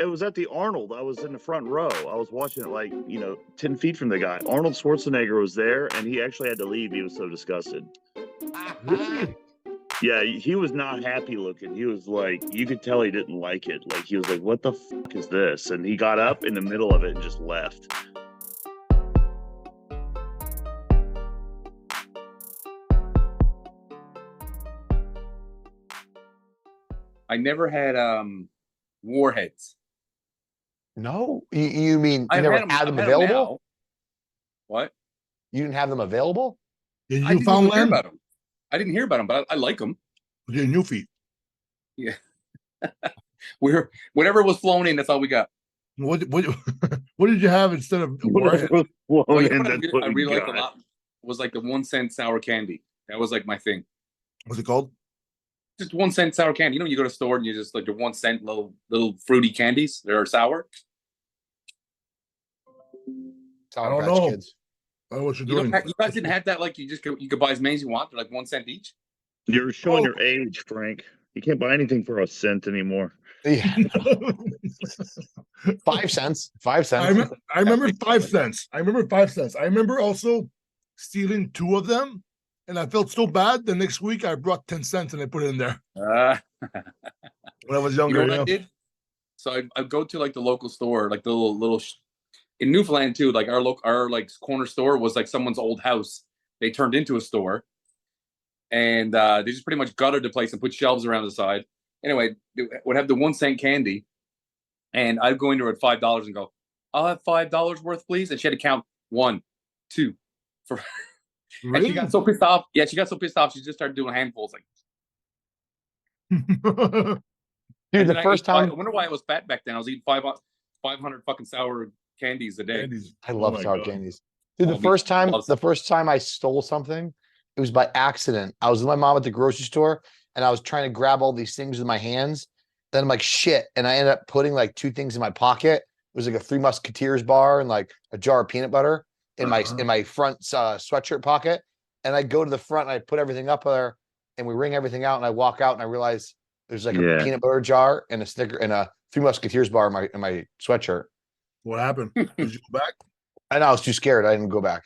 it was at the Arnold. I was in the front row. I was watching it 10 feet from the guy. Arnold Schwarzenegger was there, and he actually had to leave. He was so disgusted. Really? Yeah, he was not happy looking. He was like, you could tell he didn't like it. Like, he was like, what the fuck is this? And he got up in the middle of it and just left. I never had warheads. No, you mean you I've never had had them now. available? What? You didn't have them available? Yeah, I you didn't found even hear land? about them. I didn't hear about them, but I like them. Your new feet. Yeah. Whatever was flown in, that's all we got. What what did you have instead of warhead? Well, you know what I really liked a lot was like the 1 cent sour candy. That was like my thing. What's it called? Just 1 cent sour candy. You know, you go to the store and you just like the 1 cent little fruity candies. They're sour. I don't know. Kids. I don't know what you're You, doing. you guys didn't have that. Like you could buy as many as you want. They're like 1 cent each. You're showing your age, Frank. You can't buy anything for a cent anymore. Yeah. 5 cents. 5 cents. I remember 5 cents. I remember 5 cents. I remember also stealing 2 of them, and I felt so bad. The next week, I brought 10 cents and I put it in there. When I was younger, you know what I did? So I'd go to like the local store, like the little in Newfoundland too. Like our like corner store was like someone's old house. They turned into a store, and they just pretty much gutted the place and put shelves around the side. Anyway, they would have the 1 cent candy, and I'd go into her at $5 and go, "I'll have $5 worth, please." And she had to count 1, 2, for. Really? And she got so pissed off. Yeah, she got so pissed off. She just started doing handfuls. Like, Dude, the first time I wonder why I was fat back then. I was eating 500 fucking sour candies a day. I love my sour God. candies. Dude, Oh, the first love time I stole something, it was by accident. I was with my mom at the grocery store and I was trying to grab all these things with my hands. Then I'm like, shit. And I ended up putting like 2 things in my pocket. It was like a 3 Musketeers bar and like a jar of peanut butter in my front sweatshirt pocket. And I go to the front and I put everything up there and we wring everything out and I walk out and I realize there's like a peanut butter jar and a Snicker and a 3 Musketeers bar in my sweatshirt. What happened? Did you go back? I know I was too scared. I didn't go back.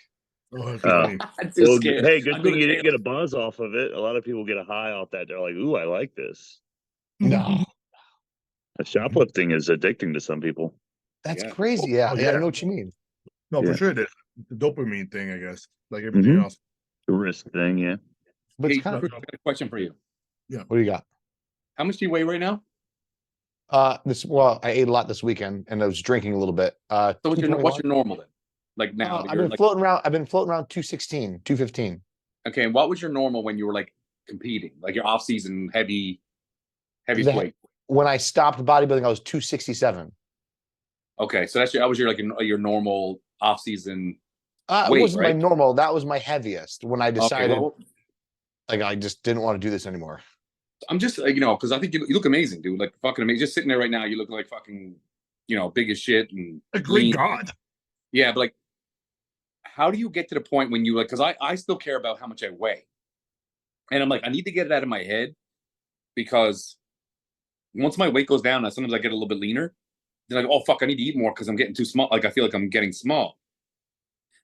Oh, that's funny. I'm too Well, scared. hey, good I'm thing gonna you didn't take get a buzz off of it. A lot of people get a high off that. They're like, ooh, I like this. No, Shoplifting is addicting to some people. that's Yeah. crazy. Yeah, Oh, yeah, I yeah. know what you mean. No, Yeah. for sure it is. The dopamine thing, I guess. Like everything else. The risk thing, yeah. But Hey, it's kind I got a question for you. of, what do you got? How much do you weigh right now? I ate a lot this weekend and I was drinking a little bit. So what's 221. your normal then? Like now? I've been floating around 216, 215. Okay, and what was your normal when you were like competing? Like your off-season heavy weight? When I stopped bodybuilding, I was 267. Okay, so that was your normal off-season It weight, wasn't right? my normal. That was my heaviest when I decided Okay, well, like I just didn't want to do this anymore. I'm just because I think you look amazing, dude. Like fucking amazing. Just sitting there right now, you look like fucking, big as shit and Great lean. God. Yeah, but like, how do you get to the point when you like? Because I still care about how much I weigh, and I'm like, I need to get it out of my head because once my weight goes down, sometimes I get a little bit leaner. Then like, oh fuck, I need to eat more because I'm getting too small. Like I feel like I'm getting small,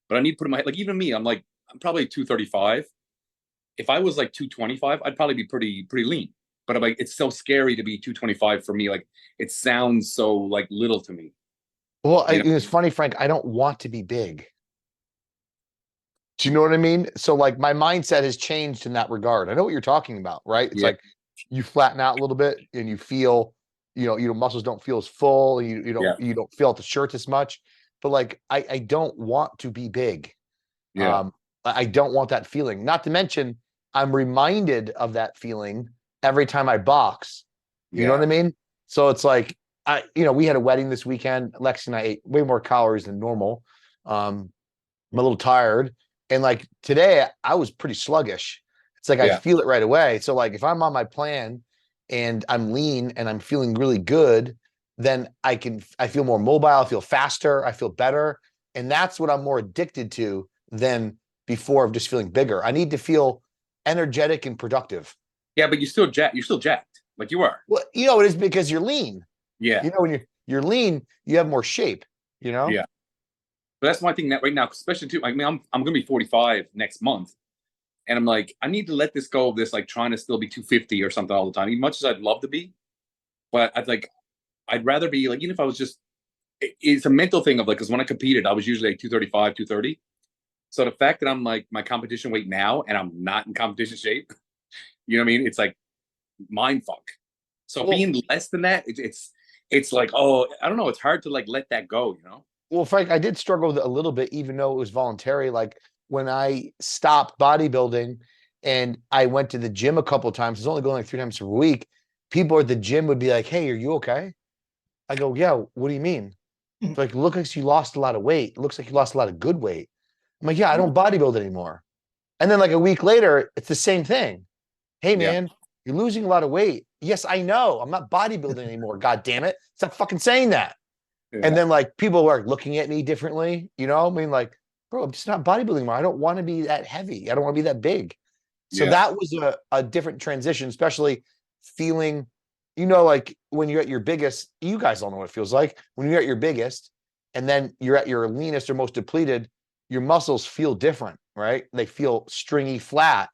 but I need to put in my head. Like even me, I'm probably 235. If I was like 225, I'd probably be pretty lean. But I'm like, it's so scary to be 225 for me. Like it sounds so like little to me. Well, it's funny, Frank. I don't want to be big. Do you know what I mean? So like my mindset has changed in that regard. I know what you're talking about, right? It's like you flatten out a little bit and you feel, your muscles don't feel as full. And you don't feel out the shirt as much. But like I don't want to be big. Yeah. I don't want that feeling. Not to mention, I'm reminded of that feeling every time I box. You know what I mean? So it's like we had a wedding this weekend. Lexi and I ate way more calories than normal. I'm a little tired. And like today I was pretty sluggish. It's like I feel it right away. So like if I'm on my plan and I'm lean and I'm feeling really good, then I feel more mobile, I feel faster, I feel better. And that's what I'm more addicted to than before of just feeling bigger. I need to feel energetic and productive. Yeah, but you're still jacked. Like you are. Well, it is because you're lean. Yeah. When you're lean, you have more shape, you know? Yeah. But that's my thing that right now, especially too. I mean, I'm gonna be 45 next month, and I'm like, I need to let this go of this, like trying to still be 250 or something all the time. As much as I'd love to be, but I'd rather be like, even if I was just, it's a mental thing of like, because when I competed, I was usually like 235, 230. So the fact that I'm like my competition weight now, and I'm not in competition shape, you know what I mean? It's like mind fuck. So being less than that, it's like, oh, I don't know. It's hard to like let that go, you know? Well, Frank, I did struggle with it a little bit, even though it was voluntary. Like when I stopped bodybuilding and I went to the gym a couple of times, I was only going like 3 times per week. People at the gym would be like, "Hey, are you okay?" I go, "Yeah, what do you mean?" It's like, "Look like you lost a lot of weight. It looks like you lost a lot of good weight." I'm like, "Yeah, I don't bodybuild anymore." And then like a week later, it's the same thing. "Hey, man, you're losing a lot of weight." Yes, I know. I'm not bodybuilding anymore. God damn it. Stop fucking saying that. Yeah. And then like people are looking at me differently, you know? I mean, like, bro, I'm just not bodybuilding anymore. I don't want to be that heavy. I don't want to be that big. So that was a different transition, especially feeling, you know, like when you're at your biggest, you guys don't know what it feels like when you're at your biggest and then you're at your leanest or most depleted, your muscles feel different, right? They feel stringy flat.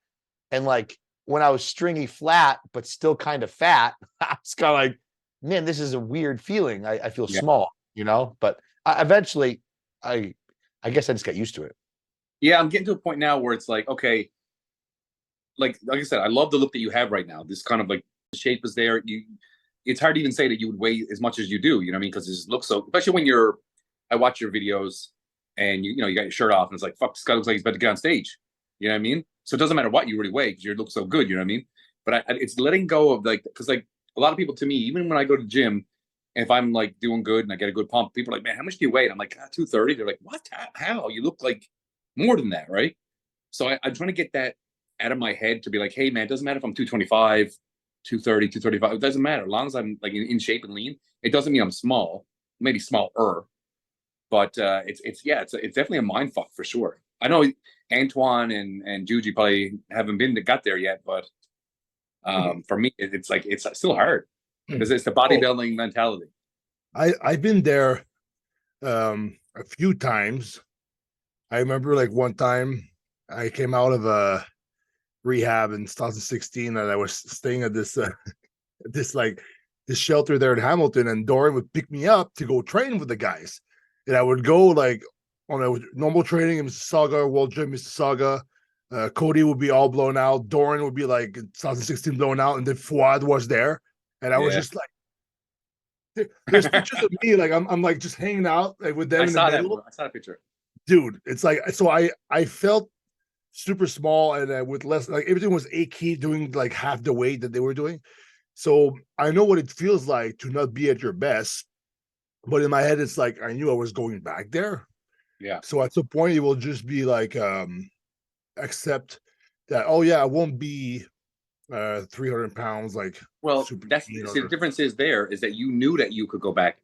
And like when I was stringy flat, but still kind of fat, I was kind of like, man, this is a weird feeling. I feel small, you know, but eventually I guess I just got used to it. Yeah, I'm getting to a point now where it's like, okay, like I said, I love the look that you have right now. This kind of like shape is there. It's hard to even say that you would weigh as much as you do. You know what I mean? Because it just looks so. Especially when I watch your videos and you know you got your shirt off and it's like, fuck, this guy looks like he's about to get on stage. You know what I mean? So it doesn't matter what you really weigh because you look so good. You know what I mean? But it's letting go of like, because like a lot of people to me, even when I go to the gym, if I'm like doing good and I get a good pump, people are like, man, how much do you weigh? And I'm like, 230. They're like, what? How? You look like more than that, right? So I'm trying to get that out of my head to be like, hey, man, it doesn't matter if I'm 225, 230, 235. It doesn't matter. As long as I'm like in shape and lean, it doesn't mean I'm small, maybe smaller. But it's definitely a mind fuck for sure. I know Antoine and Juji probably haven't got there yet, but for me, it's like it's still hard because it's the bodybuilding mentality. I've been there a few times. I remember like one time I came out of a rehab in 2016 and I was staying at this shelter there in Hamilton, and Doran would pick me up to go train with the guys. And I would go like on a normal training in Mississauga, World Gym Mississauga. Cody would be all blown out. Doran would be like 2016 blown out, and then Fuad was there. And I was just like, there's pictures of me, like I'm like just hanging out like with them in the middle. I saw a picture. Dude, it's like, so I felt super small and with less, like everything was achy, doing like half the weight that they were doing. So I know what it feels like to not be at your best, but in my head, it's like, I knew I was going back there. Yeah. So at some point it will just be like, accept that, oh yeah, I won't be 300 pounds. Like, well, that's the difference is that you knew that you could go back.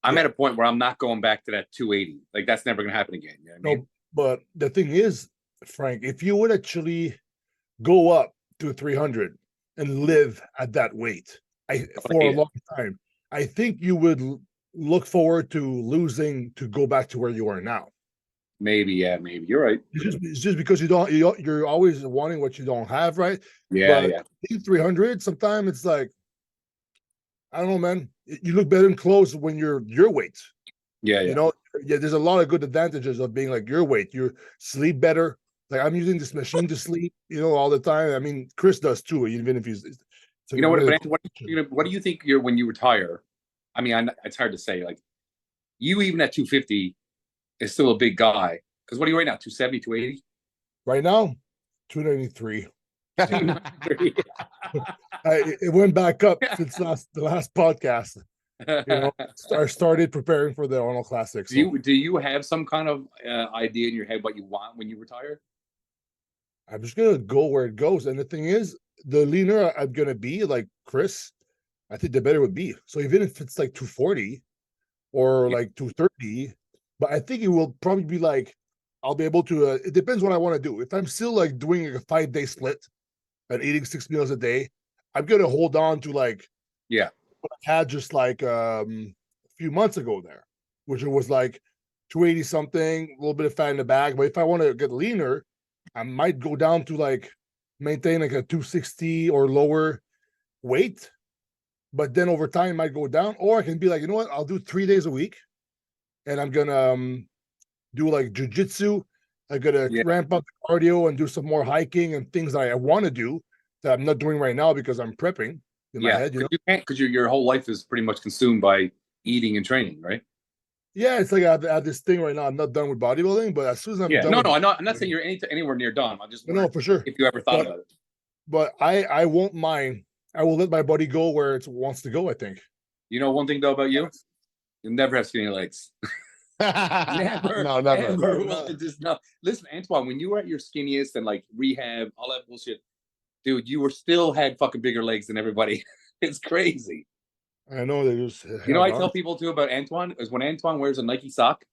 I'm at a point where I'm not going back to that 280. Like that's never going to happen again. You know what I mean? But the thing is, Frank, if you would actually go up to 300 and live at that weight for a long time, I think you would look forward to losing to go back to where you are now. Maybe you're right. It's just because you're always wanting what you don't have, right? Yeah. 300, sometimes it's like, I don't know, man. You look better in clothes when you're your weight. Yeah. You know, there's a lot of good advantages of being like your weight. You sleep better. Like I'm using this machine to sleep, you know, all the time. I mean, Chris does too, even if he's. You know what? What do you think when you retire? I mean, it's hard to say. Like you, even at 250, is still a big guy. Because what are you right now? 270, 280? Right now, 293. It went back up since the last podcast. You know, I started preparing for the Arnold Classic. So. Do you have some kind of idea in your head what you want when you retire? I'm just gonna go where it goes, and the thing is, the leaner I'm gonna be, like Chris, I think the better it would be. So even if it's like 240 or like 230, but I think it will probably be like I'll be able to. It depends what I want to do. If I'm still like doing like a 5-day split and eating 6 meals a day, I'm gonna hold on to like what I had just like few months ago there, which it was like 280 something, a little bit of fat in the back. But if I want to get leaner, I might go down to like maintain like a 260 or lower weight. But then over time, it might go down. Or I can be like, you know what? I'll do 3 days a week, and I'm gonna do like jujitsu. I'm gonna ramp up cardio and do some more hiking and things that I want to do that I'm not doing right now because I'm prepping in my head. You can't, because your whole life is pretty much consumed by eating and training, right? Yeah, it's like I have this thing right now. I'm not done with bodybuilding, but as soon as I'm done, I'm not saying you're anywhere near done. I'm just for sure. If you ever thought about it, but I won't mind. I will let my body go where it wants to go. I think. You know one thing though about you, you'll never have skinny legs. Never. No, never. Ever. Well, just no. Listen, Antoine, when you were at your skinniest and like rehab, all that bullshit, dude, you were still had fucking bigger legs than everybody. It's crazy. I know they just. You know, I tell people too about Antoine is when Antoine wears a Nike sock,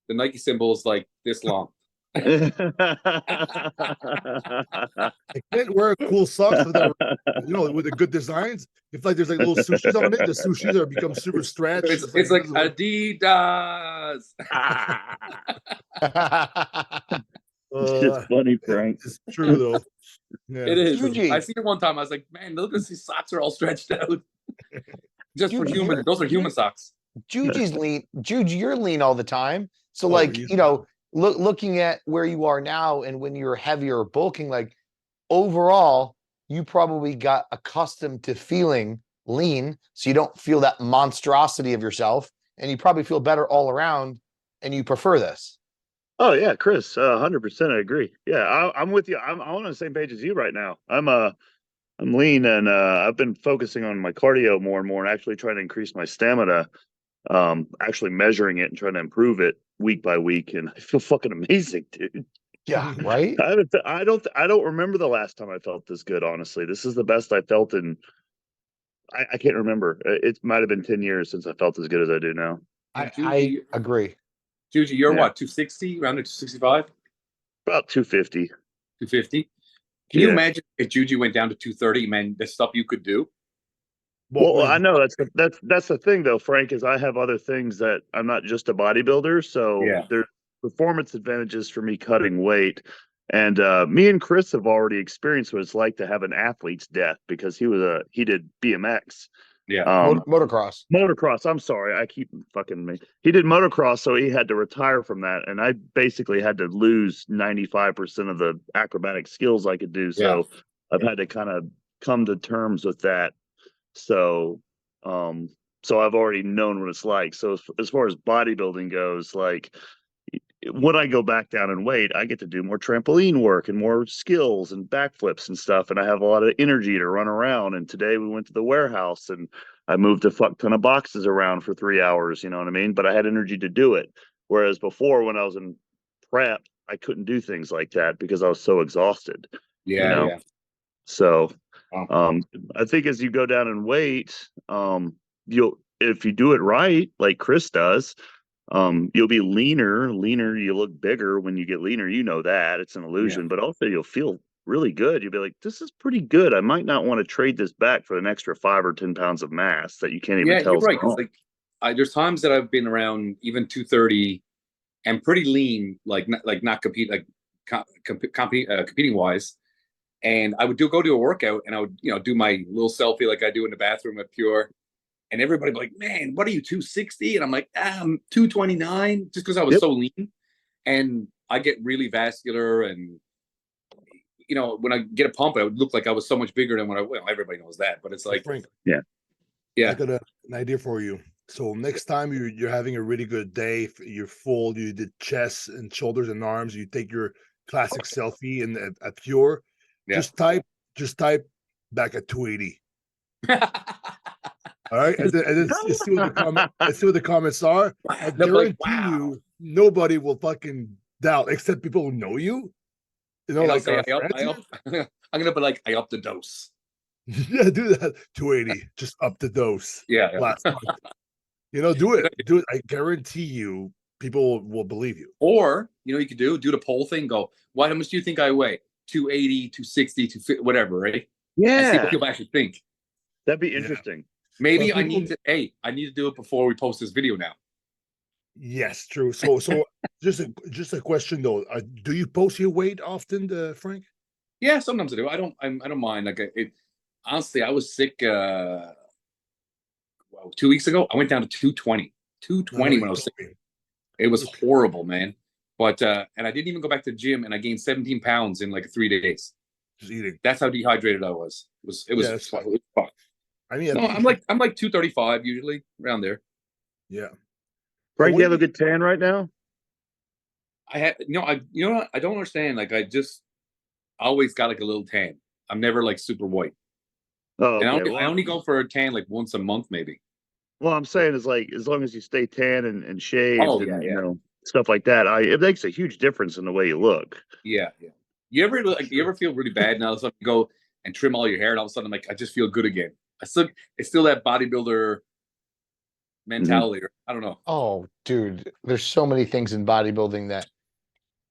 the Nike symbol is like this long. I can't wear cool socks with that, with the good designs. If like there's like little sushis on it, the sushis are become super stretched. It's like Adidas. It's funny, Frank. It's true though. Yeah. It is. Juji. I seen it one time. I was like, man, look at these socks are all stretched out. Just for human. Those are human socks. Juji's lean. Juji, you're lean all the time. So looking at where you are now and when you're heavier or bulking, like overall, you probably got accustomed to feeling lean. So you don't feel that monstrosity of yourself, and you probably feel better all around, and you prefer this. Oh yeah, Chris, 100%. I agree. Yeah, I'm with you. I'm on the same page as you right now. I'm lean, and I've been focusing on my cardio more and more, and actually trying to increase my stamina. Actually measuring it and trying to improve it week by week, and I feel fucking amazing, dude. Yeah, right. I don't remember the last time I felt this good. Honestly, this is the best I felt in. I can't remember. It might have been 10 years since I felt as good as I do now. I agree. Juji, you're what, 260, around 265? About 250. 250. Can you imagine if Juji went down to 230? Man, the stuff you could do. Well, I know that's the thing though, Frank, is I have other things that I'm not just a bodybuilder, so there's performance advantages for me cutting weight. And me and Chris have already experienced what it's like to have an athlete's death because he did BMX. Yeah. Motocross. Motocross. I'm sorry. I keep fucking me. He did motocross, so he had to retire from that. And I basically had to lose 95% of the acrobatic skills I could do. So I've had to kind of come to terms with that. So I've already known what it's like. So as far as bodybuilding goes, like when I go back down in weight, I get to do more trampoline work and more skills and backflips and stuff. And I have a lot of energy to run around. And today we went to the warehouse and I moved a fuck ton of boxes around for 3 hours. You know what I mean? But I had energy to do it. Whereas before, when I was in prep, I couldn't do things like that because I was so exhausted. Yeah. So I think as you go down in weight, if you do it right, like Chris does, you'll be leaner, you look bigger when you get leaner. You know that it's an illusion, but also you'll feel really good. You'll be like, this is pretty good. I might not want to trade this back for an extra 5 or 10 pounds of mass that you can't even tell. You're right. Cause there's times that I've been around even 230 and pretty lean, not competing wise. And I would go do a workout and I would, do my little selfie like I do in the bathroom at Pure. And everybody would be like, man, what are you, 260? And I'm like, I'm 229, just because I was so lean. And I get really vascular. And, when I get a pump, I would look like I was so much bigger than everybody knows that. But it's like, Frank, yeah. I got an idea for you. So next time you're having a really good day, you're full, you did chest and shoulders and arms, you take your classic selfie at Pure. Just type back at 280. All right, and then see what the comments are. I guarantee you, nobody will fucking doubt except people who know you. I'm gonna be like, I upped the dose. Yeah, do that. 280, just up the dose. Yeah. Last month. Do it. I guarantee you, people will believe you. Or you could do the poll thing. Go, how much do you think I weigh? 280, 260, 250, whatever, right? Yeah. And see what people actually think. That'd be interesting. Maybe I need to do it before we post this video now. Yes, true. So just a question though. Do you post your weight often, Frank? Yeah, sometimes I do. I don't mind. Like honestly, I was sick 2 weeks ago. I went down to 220. 220 when I was sick. It was horrible, man. But and I didn't even go back to the gym, and I gained 17 pounds in like 3 days. Just eating. That's how dehydrated I was. It was fucked. I mean, no, I'm like 235 usually, around there. Yeah. Frank, you have a good tan right now? I don't understand. Like I just always got like a little tan. I'm never like super white. Oh, okay. And I only go for a tan like once a month, maybe. Well, I'm saying is like as long as you stay tan and shaved and yeah. you know stuff like that, it makes a huge difference in the way you look. Yeah. You ever feel really bad now? So you go and trim all your hair, and all of a sudden, I'm like, I just feel good again. It's still that bodybuilder mentality. I don't know. Oh, dude, there's so many things in bodybuilding that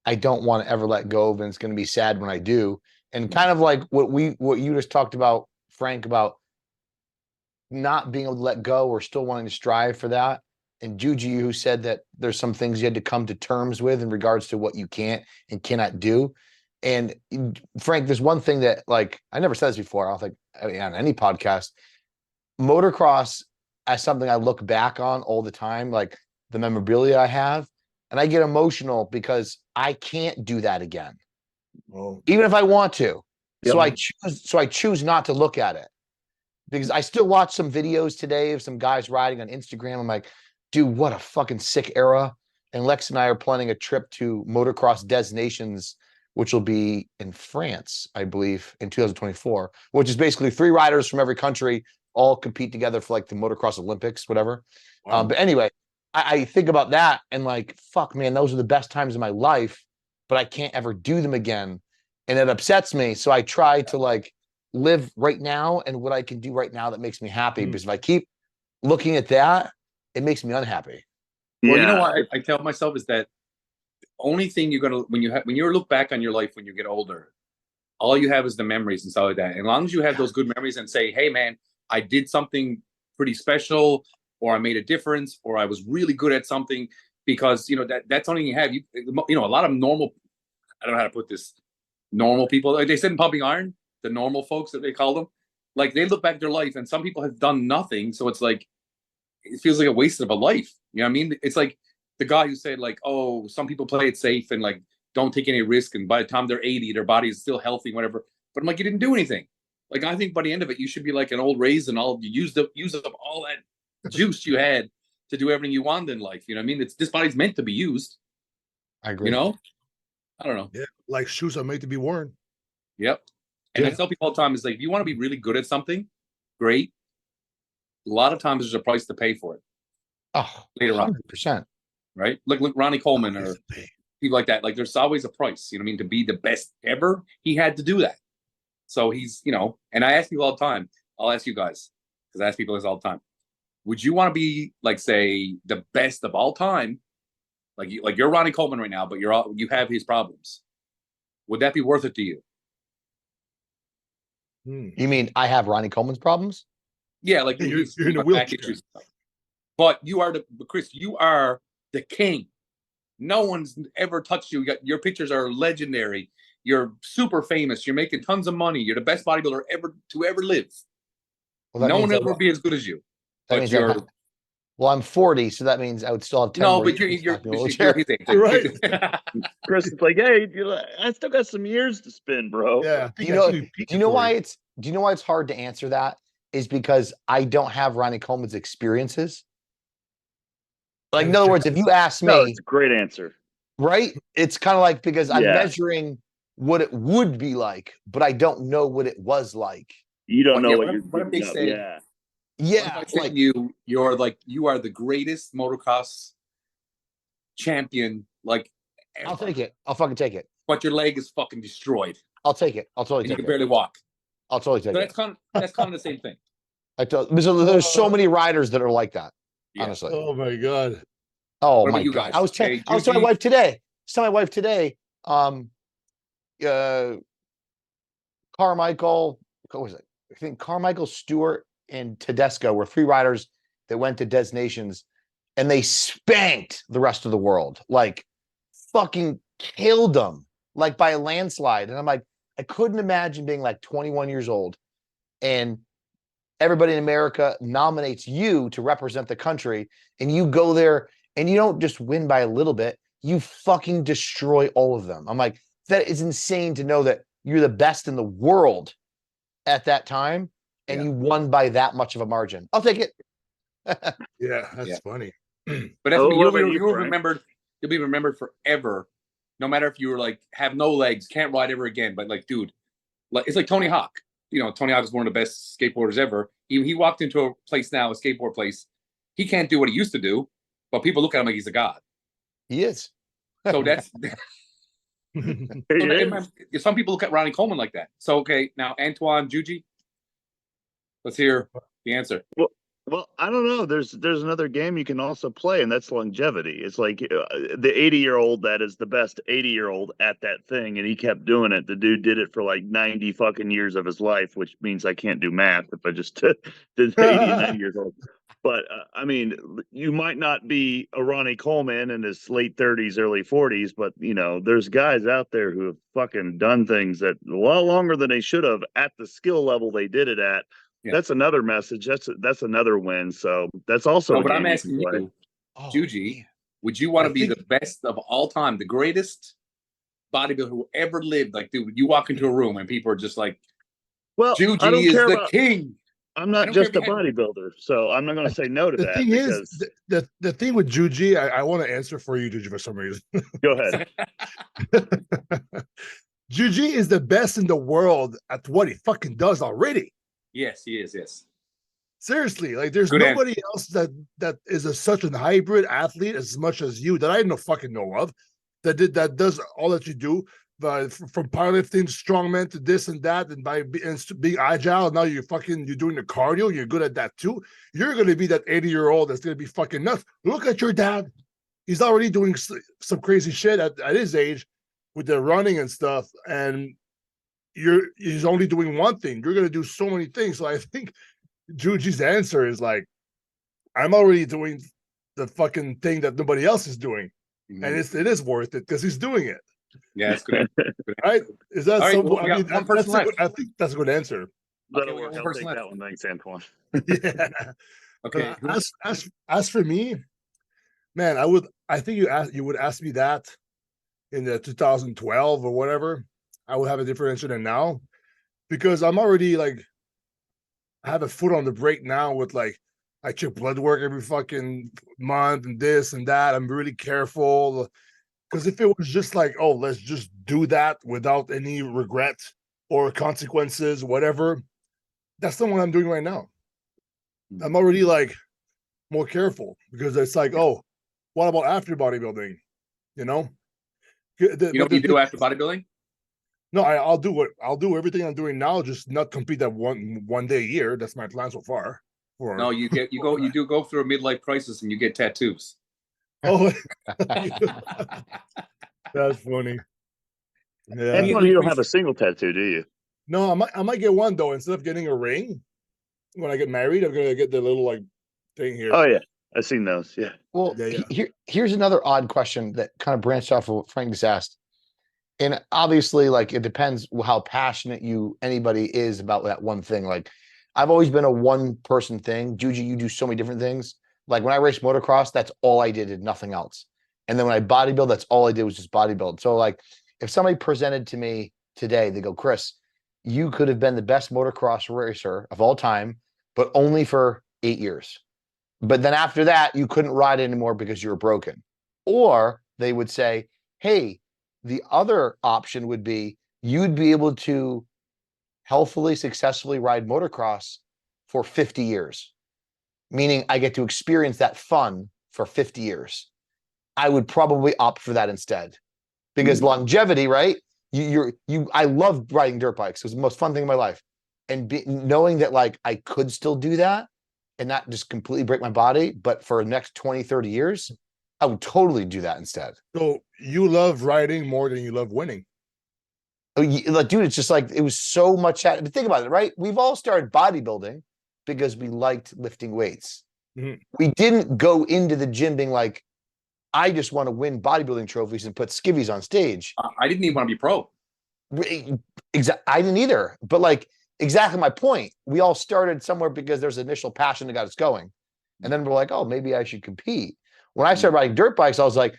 I don't want to ever let go of, and it's going to be sad when I do. And kind of like what you just talked about, Frank, about not being able to let go or still wanting to strive for that. And Juji, who said that there's some things you had to come to terms with in regards to what you can't and cannot do. And Frank, there's one thing that, like, I never said this before, I don't think on any podcast, motocross as something I look back on all the time, like the memorabilia I have, and I get emotional because I can't do that again. Oh. Even if I want to. Yep. So I choose not to look at it. Because I still watch some videos today of some guys riding on Instagram. I'm like, dude, what a fucking sick era. And Lex and I are planning a trip to Motocross Des Nations, which will be in France, I believe, in 2024, which is basically 3 riders from every country all compete together for like the motocross Olympics, whatever. Wow. But anyway, I think about that and like, fuck, man, those are the best times of my life, but I can't ever do them again. And it upsets me. So I try to like live right now and what I can do right now that makes me happy. Because if I keep looking at that, it makes me unhappy. Well, you know what I tell myself is that the only thing you're gonna when you look back on your life when you get older, all you have is the memories and stuff like that. And as long as you have those good memories and say, hey man, I did something pretty special, or I made a difference, or I was really good at something, because that's only you have. A lot of normal, I don't know how to put this, normal people, like they said in Pumping Iron, the normal folks that they call them, like they look back at their life, and some people have done nothing, so it's like it feels like a waste of a life. You know what I mean? It's like the guy who said like, oh, some people play it safe and like don't take any risk, and by the time they're 80, their body is still healthy, whatever. But I'm like, you didn't do anything. Like I think by the end of it, you should be like an old raisin. You use up all that juice you had to do everything you wanted in life. You know what I mean? This body's meant to be used. I agree. I don't know. Yeah, like shoes are made to be worn. Yep. And I tell people all the time, is like, if you want to be really good at something, great. A lot of times there's a price to pay for it. Oh, later 100%. On. Right? Like Ronnie Coleman or people like that. Like there's always a price, you know what I mean? To be the best ever, he had to do that. So he's, and I ask people all the time, I'll ask you guys, because I ask people this all the time. Would you want to be like, say, the best of all time? Like you're Ronnie Coleman right now, but you have his problems. Would that be worth it to you? You mean I have Ronnie Coleman's problems? Yeah, like you're in a wheelchair. But Chris, you are the king. No one's ever touched you. Your pictures are legendary. You're super famous. You're making tons of money. You're the best bodybuilder to ever live. Well, no one will ever be as good as you. But I'm 40, so that means I would still have 10 No, but you're right. Chris is like, hey, I still got some years to spin, bro. Yeah. Do you know why it's hard to answer that? Is because I don't have Ronnie Coleman's experiences. Like, in other words, if you ask me, it's a great answer. Right? It's kind of like, because I'm measuring what it would be like, but I don't know what it was like. You don't know what if they say, yeah, like you are the greatest motocross champion, like ever. I'll take it. I'll fucking take it. But your leg is fucking destroyed. I'll take it. I'll totally take it. You can barely walk. I'll totally take it. That's kind of the same thing. There's so many riders that are like that. Yeah. Honestly. Oh my God. Oh my God. I was telling my wife today. Carmichael, what was it? I think Carmichael Stewart and Tedesco were 3 riders that went to Des Nations, and they spanked the rest of the world, like fucking killed them, like by a landslide. And I'm like, I couldn't imagine being like 21 years old and everybody in America nominates you to represent the country, and you go there and you don't just win by a little bit, you fucking destroy all of them. I'm like, that is insane to know that you're the best in the world at that time, and you won by that much of a margin. I'll take it. Yeah, that's funny. But that's you'll be remembered forever, no matter if you were like have no legs, can't ride ever again. But like, dude, like it's like Tony Hawk. You know, Tony Hawk is one of the best skateboarders ever. He walked into a place now, a skateboard place. He can't do what he used to do, but people look at him like he's a god. He is. So that's some people look at Ronnie Coleman like that. So okay, now Antoine, Juji, let's hear the answer. Well, I don't know. There's another game you can also play, and that's longevity. It's like the 80-year-old that is the best 80-year-old at that thing, and he kept doing it. The dude did it for like 90 fucking years of his life, which means I can't do math if I just did 80 and 90 years old. But I mean, you might not be a Ronnie Coleman in his late 30s, early 40s, but you know, there's guys out there who have fucking done things that a lot longer than they should have at the skill level they did it at. Yeah. That's another message. That's another win. So that's also. No, but I'm asking you, Juji, would you want to be the best of all time, the greatest bodybuilder who ever lived? Like, dude, you walk into a room and people are just like, "Well, Juji is the king." I'm not just a bodybuilder, so I'm not going to say no to that. The thing is, the thing with Juji, I want to answer for you, Juji, for some reason. Go ahead. Juji is the best in the world at what he fucking does already. Yes, he is. Yes, seriously, like there's nobody else that is such a hybrid athlete as much as you that I know of that does all that you do, from powerlifting, strongman to this and that, and by being agile. Now you're doing the cardio. You're good at that too. You're going to be that 80-year-old that's going to be fucking nuts. Look at your dad. He's already doing some crazy shit at his age with the running and stuff, and he's only doing one thing. You're going to do so many things. So I think Juji's answer is like, I'm already doing the fucking thing that nobody else is doing. Mm-hmm. And it is worth it because he's doing it. Yeah, that's good. Right? Is that right, so? Well, I think that's a good answer. That'll work. I'll take that one. Thanks, Antoine. Yeah. Okay. As for me, man, I think you would ask me that in the 2012 or whatever. I would have a different answer than now, because I'm already like, I have a foot on the brake now with like, I check blood work every fucking month and this and that. I'm really careful, because if it was just like, oh, let's just do that without any regret or consequences, whatever, that's not what I'm doing right now. I'm already like more careful, because it's like, oh, what about after bodybuilding? You know? You know what you do after bodybuilding? No, I'll do everything I'm doing now, just not compete that one day a year. That's my plan so far. No, you do go through a midlife crisis and you get tattoos. Oh, that's funny. Yeah. Antoine, you don't have a single tattoo, do you? No, I might get one though. Instead of getting a ring when I get married, I'm gonna get the little like thing here. Oh yeah, I've seen those. Yeah. Well, here's another odd question that kind of branched off of what Frank just asked. And obviously, like, it depends how passionate anybody is about that one thing. Like, I've always been a one-person thing. Juji, you do so many different things. Like, when I raced motocross, that's all I did nothing else. And then when I bodybuild, that's all I did was just bodybuild. So, like, if somebody presented to me today, they go, Chris, you could have been the best motocross racer of all time, but only for 8 years. But then after that, you couldn't ride anymore because you were broken. Or they would say, hey, the other option would be you'd be able to healthily, successfully ride motocross for 50 years, meaning I get to experience that fun for 50 years. I would probably opt for that instead, because longevity, right? I love riding dirt bikes. It was the most fun thing in my life. And knowing that like I could still do that and not just completely break my body, but for the next 20, 30 years, I would totally do that instead. So you love riding more than you love winning. Like, dude, it's just like, it was so much. Think about it, right? We've all started bodybuilding because we liked lifting weights. Mhm. We didn't go into the gym being like, I just want to win bodybuilding trophies and put skivvies on stage. I didn't even want to be pro. I didn't either. But like, exactly my point. We all started somewhere because there's initial passion that got us going. And then we're like, oh, maybe I should compete. When I started riding dirt bikes, I was like,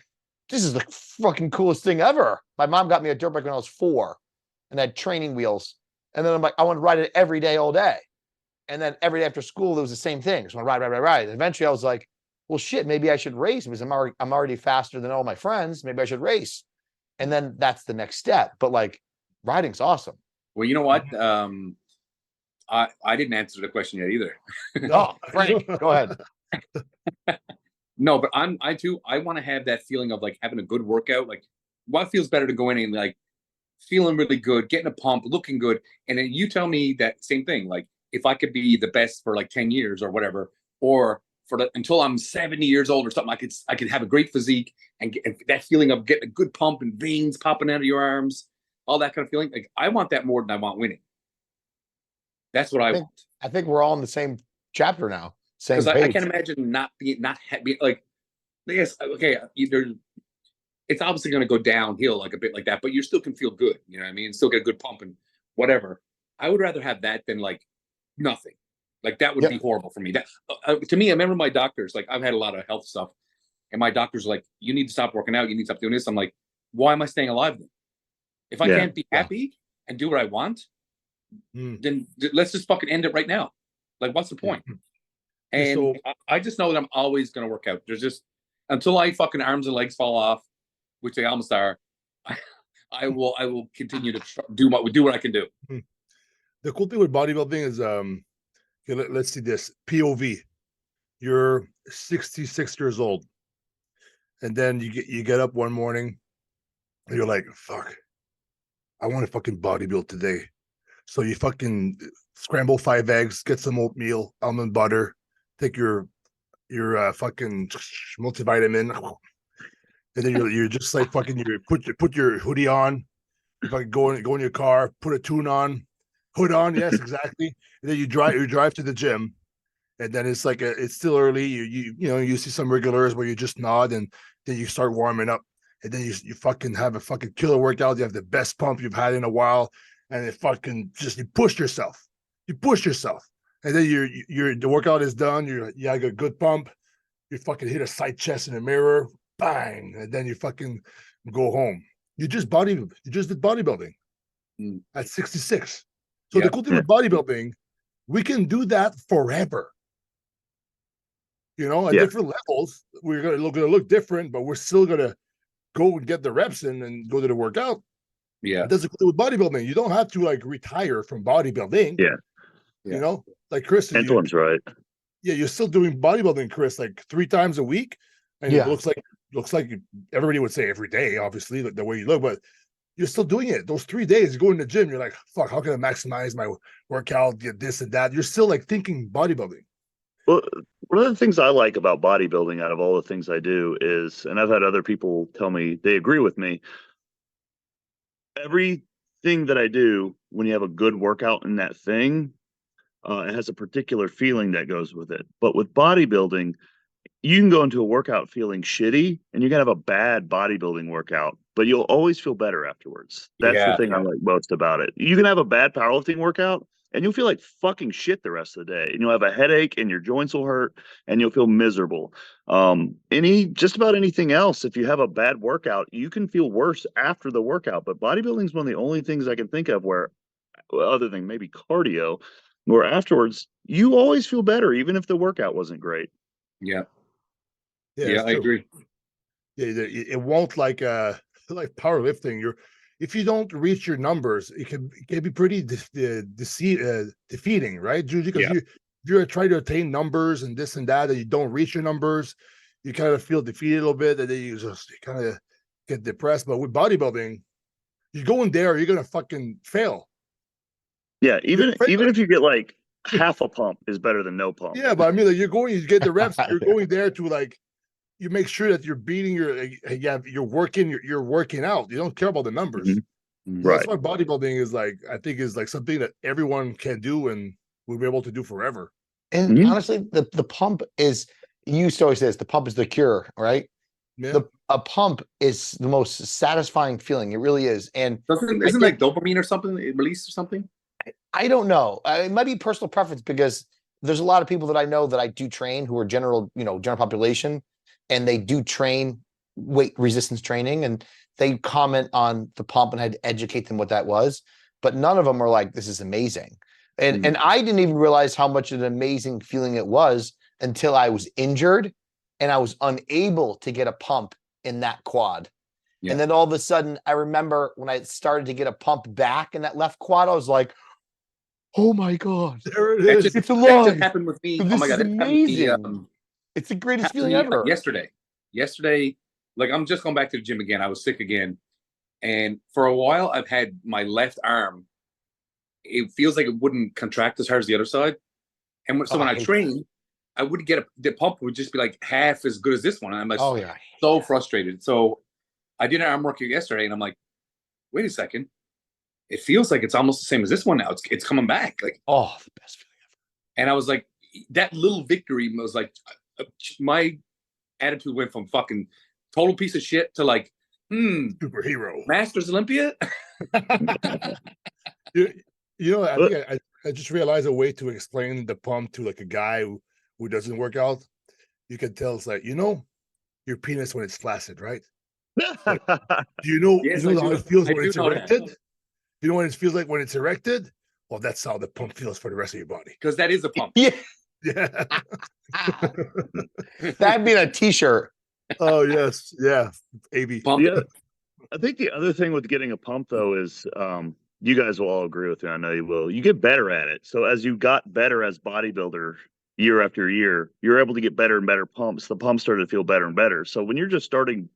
this is the fucking coolest thing ever. My mom got me a dirt bike when I was 4 and had training wheels. And then I'm like, I want to ride it every day, all day. And then every day after school, it was the same thing. So I ride. And eventually I was like, well, shit, maybe I should race because I'm already faster than all my friends. Maybe I should race. And then that's the next step. But like, riding's awesome. Well, you know what? I didn't answer the question yet either. No, Frank, go ahead. No, but I too want to have that feeling of like having a good workout. Like, what feels better to go in and like feeling really good, getting a pump, looking good, and then you tell me that same thing. Like, if I could be the best for like 10 years or whatever, or until I'm 70 years old or something, I could have a great physique and get that feeling of getting a good pump and veins popping out of your arms, all that kind of feeling. Like, I want that more than I want winning. That's what I want. I think we're all in the same chapter now. Because I can't imagine not being like, yes, okay, either it's obviously going to go downhill like a bit like that, but you still can feel good. You know what I mean? Still get a good pump and whatever. I would rather have that than like nothing. Like that would be horrible for me. That to me, I remember my doctors. Like, I've had a lot of health stuff, and my doctors are like, "You need to stop working out. You need to stop doing this." I'm like, "Why am I staying alive then? If I can't be happy and do what I want, then let's just fucking end it right now. Like, what's the point?" And so, I just know that I'm always going to work out. There's just, until I fucking arms and legs fall off, which they almost are, I will continue to do what I can do. The cool thing with bodybuilding is, okay, let's see this POV. You're 66 years old, and then you get up one morning, and you're like, "Fuck, I want to fucking bodybuild today." So you fucking scramble 5 eggs, get some oatmeal, almond butter, take your fucking multivitamin, and then you're just like fucking you put your hoodie on, you fucking go in your car, put a tune on, hood on, yes, exactly, and then you drive to the gym, and then it's like it's still early, you see some regulars where you just nod, and then you start warming up, and then you fucking have a fucking killer workout, you have the best pump you've had in a while, and it fucking just you push yourself, and then the workout is done, you have a good pump, you fucking hit a side chest in the mirror, bang, and then you fucking go home. You just did bodybuilding at 66. So the cool thing with bodybuilding, we can do that forever. At different levels, we're gonna look different, but we're still gonna go and get the reps in and go to the workout. Yeah, that's the cool thing with bodybuilding. You don't have to like retire from bodybuilding. Yeah. Like Chris. Antoine's right. Yeah, you're still doing bodybuilding, Chris, like 3 times a week, and it looks like everybody would say every day, obviously, the way you look, but you're still doing it. Those 3 days, you go in the gym, you're like, fuck, how can I maximize my workout, get this and that? You're still like thinking bodybuilding. Well, one of the things I like about bodybuilding out of all the things I do is, and I've had other people tell me they agree with me, everything that I do, when you have a good workout in that thing, it has a particular feeling that goes with it. But with bodybuilding, you can go into a workout feeling shitty, and you can have a bad bodybuilding workout, but you'll always feel better afterwards. That's the thing I like most about it. You can have a bad powerlifting workout, and you'll feel like fucking shit the rest of the day, and you'll have a headache, and your joints will hurt, and you'll feel miserable. Just about anything else, if you have a bad workout, you can feel worse after the workout. But bodybuilding is one of the only things I can think of where, other than maybe cardio, where afterwards you always feel better, even if the workout wasn't great. Yeah, I agree. Yeah, it won't like powerlifting. If you don't reach your numbers, it can be pretty defeating, right, Juji? Because if you're trying to attain numbers and this and that, and you don't reach your numbers, you kind of feel defeated a little bit, and then you kind of get depressed. But with bodybuilding, you go in there, you're gonna fucking fail. Yeah, even if you get like half a pump is better than no pump. Yeah, but I mean, like, you get the reps. You're going there to like, you make sure that you're beating you're working out. You don't care about the numbers. Mm-hmm. Right. That's why bodybuilding is like, I think is like something that everyone can do and will be able to do forever. And honestly, the pump is, you used to always say this, the pump is the cure, right? Yeah. A pump is the most satisfying feeling. It really is. And isn't like dopamine or something released or something? I don't know. It might be personal preference because there's a lot of people that I know that I do train who are general population, and they do train weight resistance training, and they comment on the pump, and I had to educate them what that was. But none of them are like, this is amazing. And I didn't even realize how much of an amazing feeling it was until I was injured and I was unable to get a pump in that quad. Yeah. And then all of a sudden, I remember when I started to get a pump back in that left quad, I was like, oh my God, there it is. It's alive. That just happened with me. This oh my God, is amazing. It's the greatest feeling ever. Yesterday, like I'm just going back to the gym again. I was sick again. And for a while, I've had my left arm. It feels like it wouldn't contract as hard as the other side. And when I train, I wouldn't get the pump would just be like half as good as this one. And I'm like, so frustrated. So I did an arm workout yesterday, and I'm like, wait a second. It feels like it's almost the same as this one now. It's coming back. Like, the best feeling ever. And I was like, that little victory was like, my attitude went from fucking total piece of shit to like, superhero. Masters Olympia. I think I just realized a way to explain the pump to like a guy who doesn't work out. You can tell it's like, your penis when it's flaccid, right? Like, do you know how it feels when it's erected? You know what it feels like when it's erected? Well, that's how the pump feels for the rest of your body. Because that is a pump. Yeah. Yeah. That'd be a t-shirt. Oh, yes. Yeah. AB. Pump. Yeah. I think the other thing with getting a pump, though, is you guys will all agree with me. I know you will. You get better at it. So as you got better as bodybuilder year after year, you're able to get better and better pumps. The pumps started to feel better and better. So when you're just starting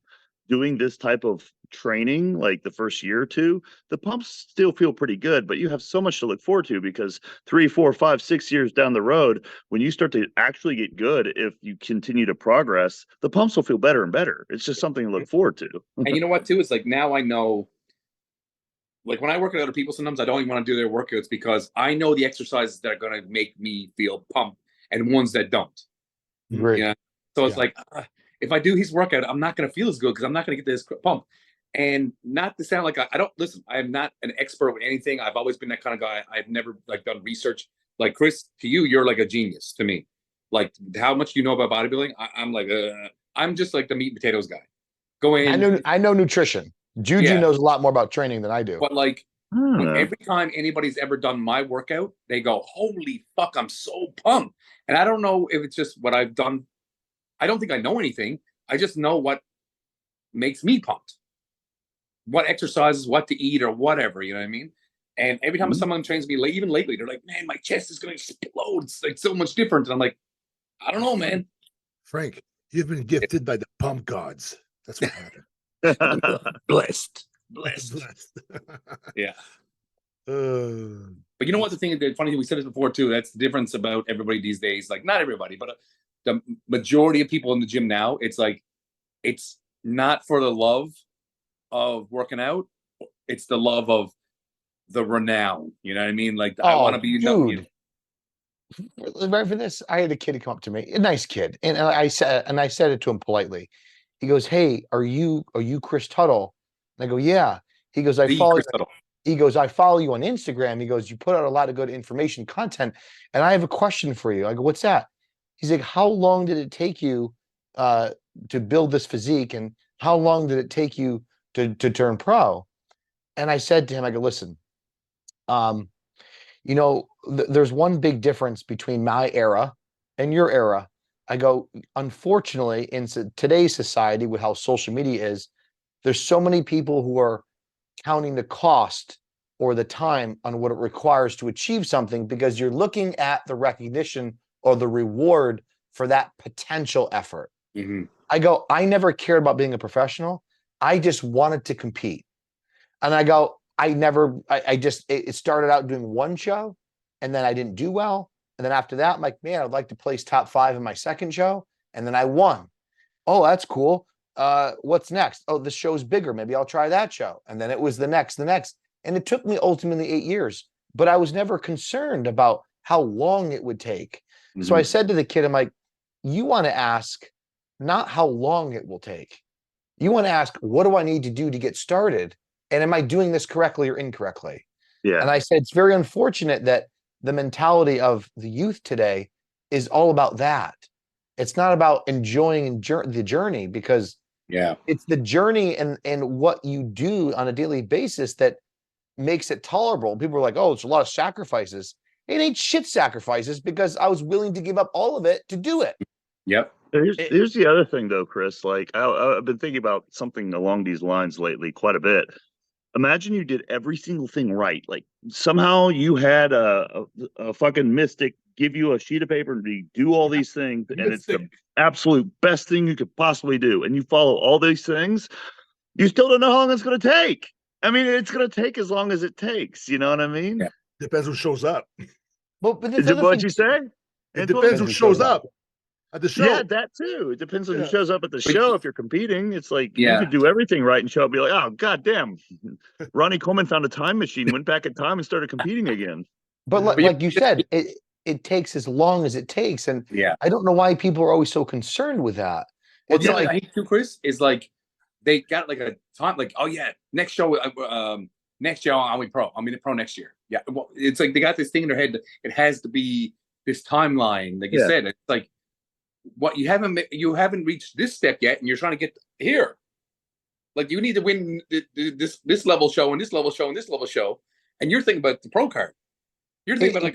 doing this type of training, like the first year or two, the pumps still feel pretty good, but you have so much to look forward to, because 3, 4, 5, 6 years down the road, when you start to actually get good, if you continue to progress, the pumps will feel better and better. It's just something to look forward to. And you know what, too? It's like, now I know, like when I work with other people, sometimes I don't even want to do their workouts because I know the exercises that are going to make me feel pumped and ones that don't. Right. Yeah. So it's like, if I do his workout, I'm not going to feel as good because I'm not going to get this pump. And not to sound like I don't listen. I'm not an expert with anything. I've always been that kind of guy. I've never like done research. Like Chris, to you, you're like a genius to me. Like how much you know about bodybuilding? I'm like, I'm just like the meat and potatoes guy. Go in. I know nutrition. Juju knows a lot more about training than I do. But like every time anybody's ever done my workout, they go, "Holy fuck, I'm so pumped!" And I don't know if it's just what I've done. I don't think I know anything. I just know what makes me pumped. What exercises, what to eat, or whatever, you know what I mean? And every time someone trains me, even lately, they're like, man, my chest is going to explode. It's like so much different. And I'm like, I don't know, man. Frank, you've been gifted by the pump gods. That's what happened. Blessed. Yeah. But you know what? The funny thing, we said this before too, that's the difference about everybody these days. Like, not everybody, but the majority of people in the gym now, it's like, it's not for the love of working out. It's the love of the renown. You know what I mean? Like, I want to be known. Right for this, I had a kid come up to me, a nice kid, and I said it to him politely. He goes, "Hey, are you Chris Tuttle?" And I go, "Yeah." He goes, "I follow." He goes, "I follow you on Instagram." He goes, "You put out a lot of good information content, and I have a question for you." I go, "What's that?" He's like, "How long did it take you to build this physique, and how long did it take you to turn pro?" And I said to him, I go, "Listen, there's one big difference between my era and your era." I go, "Unfortunately, in today's society, with how social media is, there's so many people who are counting the cost or the time on what it requires to achieve something because you're looking at the recognition or the reward for that potential effort." Mm-hmm. I go, "I never cared about being a professional. I just wanted to compete." And I go, it started out doing one show, and then I didn't do well. And then after that, I'm like, man, I'd like to place top 5 in my second show. And then I won. Oh, that's cool. What's next? Oh, the show's bigger. Maybe I'll try that show. And then it was the next. And it took me ultimately 8 years, but I was never concerned about how long it would take. So I said to the kid, I'm like, you want to ask not how long it will take. You want to ask, what do I need to do to get started? And am I doing this correctly or incorrectly? Yeah. And I said, it's very unfortunate that the mentality of the youth today is all about that. It's not about enjoying the journey, because it's the journey and what you do on a daily basis that makes it tolerable. People are like, oh, it's a lot of sacrifices. It ain't shit sacrifices, because I was willing to give up all of it to do it. Yep. Here's the other thing, though, Chris. Like, I've been thinking about something along these lines lately quite a bit. Imagine you did every single thing right. Like, somehow you had a fucking mystic give you a sheet of paper and do all these things, and it's the absolute best thing you could possibly do. And you follow all these things. You still don't know how long it's going to take. I mean, it's going to take as long as it takes. You know what I mean? Yeah. Depends who shows up. But what'd you say? It depends who shows up at the show. Yeah, that too. It depends on who shows up at the show. If you're competing, it's like you could do everything right and show up and be like, oh, goddamn. Ronnie Coleman found a time machine, went back in time and started competing again. But like you said, it takes as long as it takes. And I don't know why people are always so concerned with that. Well, the I hate too, Chris, is like they got like a time, like, oh yeah, next show, next year I'll be pro. I'll be the pro next year. Yeah, well, it's like they got this thing in their head that it has to be this timeline. Like you said, it's like what you haven't reached this step yet, and you're trying to get here. Like you need to win this level show and this level show and this level show, and you're thinking about the pro card. You're thinking about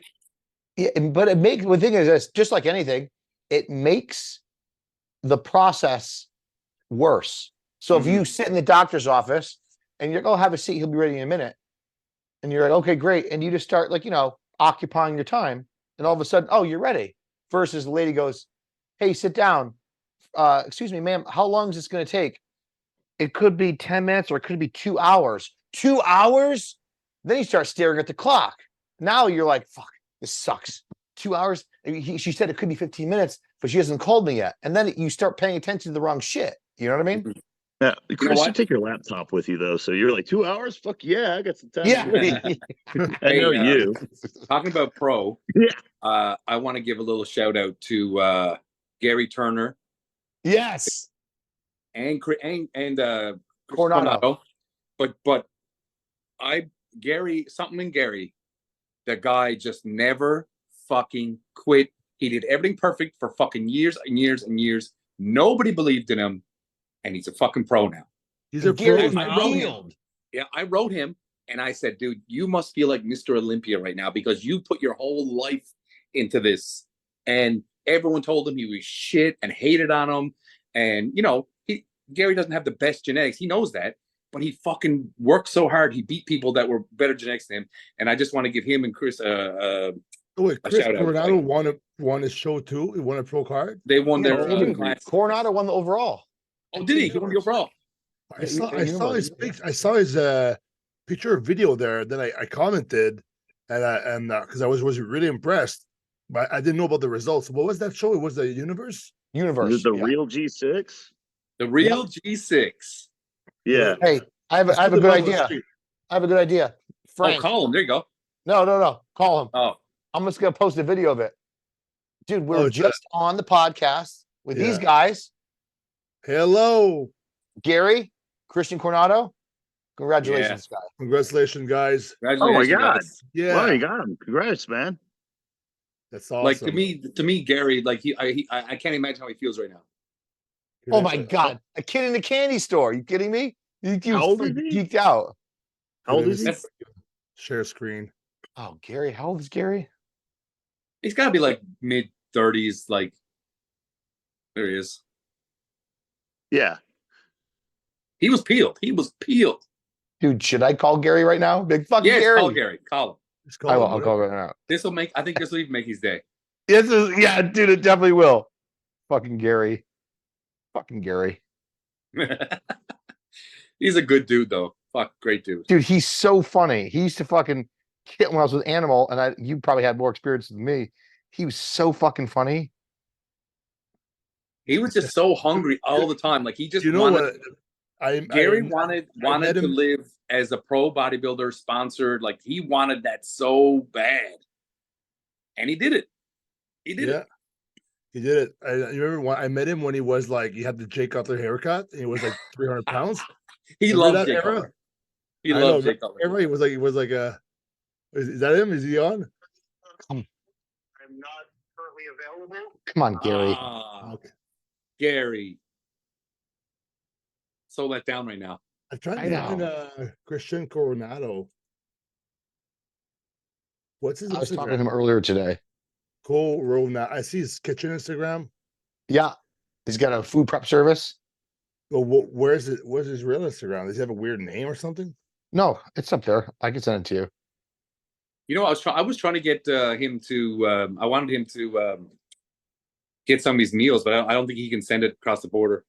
but it makes the thing is this, just like anything, it makes the process worse. So if you sit in the doctor's office and you're like, oh, have a seat, he'll be ready in a minute. And you're like, okay, great. And you just start like, occupying your time. And all of a sudden, oh, you're ready. Versus the lady goes, hey, sit down. Excuse me, ma'am, how long is this going to take? It could be 10 minutes or it could be 2 hours. 2 hours? Then you start staring at the clock. Now you're like, fuck, this sucks. 2 hours? She said it could be 15 minutes, but she hasn't called me yet. And then you start paying attention to the wrong shit. You know what I mean? Yeah, Chris, you take your laptop with you, though. So you're like, 2 hours? Fuck yeah, I got some time. Yeah. I know you. Talking about pro, I want to give a little shout out to Gary Turner. Yes. And Coronado. But Gary, the guy just never fucking quit. He did everything perfect for fucking years and years and years. Nobody believed in him, and he's a fucking pro now. He's a pro now. I wrote him, and I said, dude, you must feel like Mr. Olympia right now because you put your whole life into this. And everyone told him he was shit and hated on him. And, Gary doesn't have the best genetics. He knows that. But he fucking worked so hard. He beat people that were better genetics than him. And I just want to give him and Chris Chris Coronado won a show too. He won a pro card. They won their class. Coronado won the overall. Oh, did he? He won the overall. I saw his picture or video there. Then I commented, and because I was really impressed, but I didn't know about the results. What was that show? It was the Universe. The Real G6. The Real G6. Yeah. Hey, I have a good idea. I have a good idea. Frank. Oh, call him. There you go. No. Call him. Oh. I'm just going to post a video of it. Dude, we're just on the podcast with these guys. Hello. Gary, Christian Coronado. Congratulations, guys. Congratulations, guys. Oh, my God. Guys. Yeah. Well, you got him. Congrats, man. That's awesome. Like, to me, Gary, like, I can't imagine how he feels right now. Oh, my God. A kid in a candy store. Are you kidding me? You How old is he? geeked out. How old is he? Share screen. Oh, Gary. How old is Gary? He's got to be like mid-30s. Like, there he is. Yeah. He was peeled. Dude, should I call Gary right now? Big fucking Gary. Call Gary. Call him. I'll call him right now. I think this will even make his day. Yeah, dude, it definitely will. Fucking Gary. He's a good dude, though. Fuck, great dude. Dude, he's so funny. He used to fucking hit when I was with Animal, and you probably had more experience than me. He was so fucking funny. He was just so hungry all the time. Like he just wanted. Gary wanted to live as a pro bodybuilder, sponsored. Like he wanted that so bad, and he did it. He did it. He did it. I remember when I met him when he was like, he had the Jay Cutler haircut, and he was like 300 pounds. He Remember loves that Jay era? Cutler. He I loves know. Jay Cutler. He was like a. Is that him? Is he on? I'm not currently available. Come on, Gary. Okay. Gary. So let down right now. I'm trying to find Christian Coronado. What's his I was talking to Instagram? him earlier today. Coronado. I see his kitchen Instagram. Yeah. He's got a food prep service. But where's his real Instagram? Does he have a weird name or something? No, it's up there. I can send it to you. You know, I was trying to get him to. I wanted him to get some of these meals, but I don't think he can send it across the border.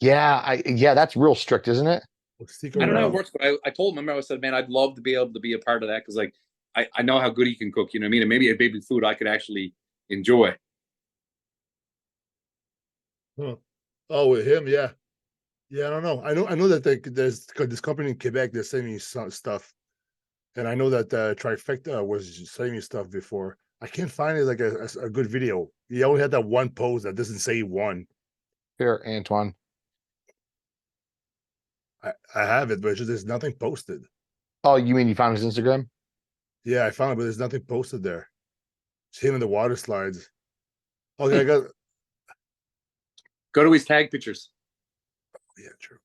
Yeah, that's real strict, isn't it? I don't know how it works, but I told him. Remember, I said, man, I'd love to be able to be a part of that because, like, I know how good he can cook. You know what I mean? And maybe a baby food I could actually enjoy. Huh. Oh, with him, yeah. I don't know. I know that there's this company in Quebec that's sending me some stuff, and I know that Trifecta was sending me stuff before. I can't find it like a good video. He only had that one post that doesn't say he won. Here, Antoine. I have it, but there's nothing posted. Oh, you mean you found his Instagram? Yeah, I found it, but there's nothing posted there. It's him in the water slides. Okay, I got. Go to his tag pictures. Yeah, true.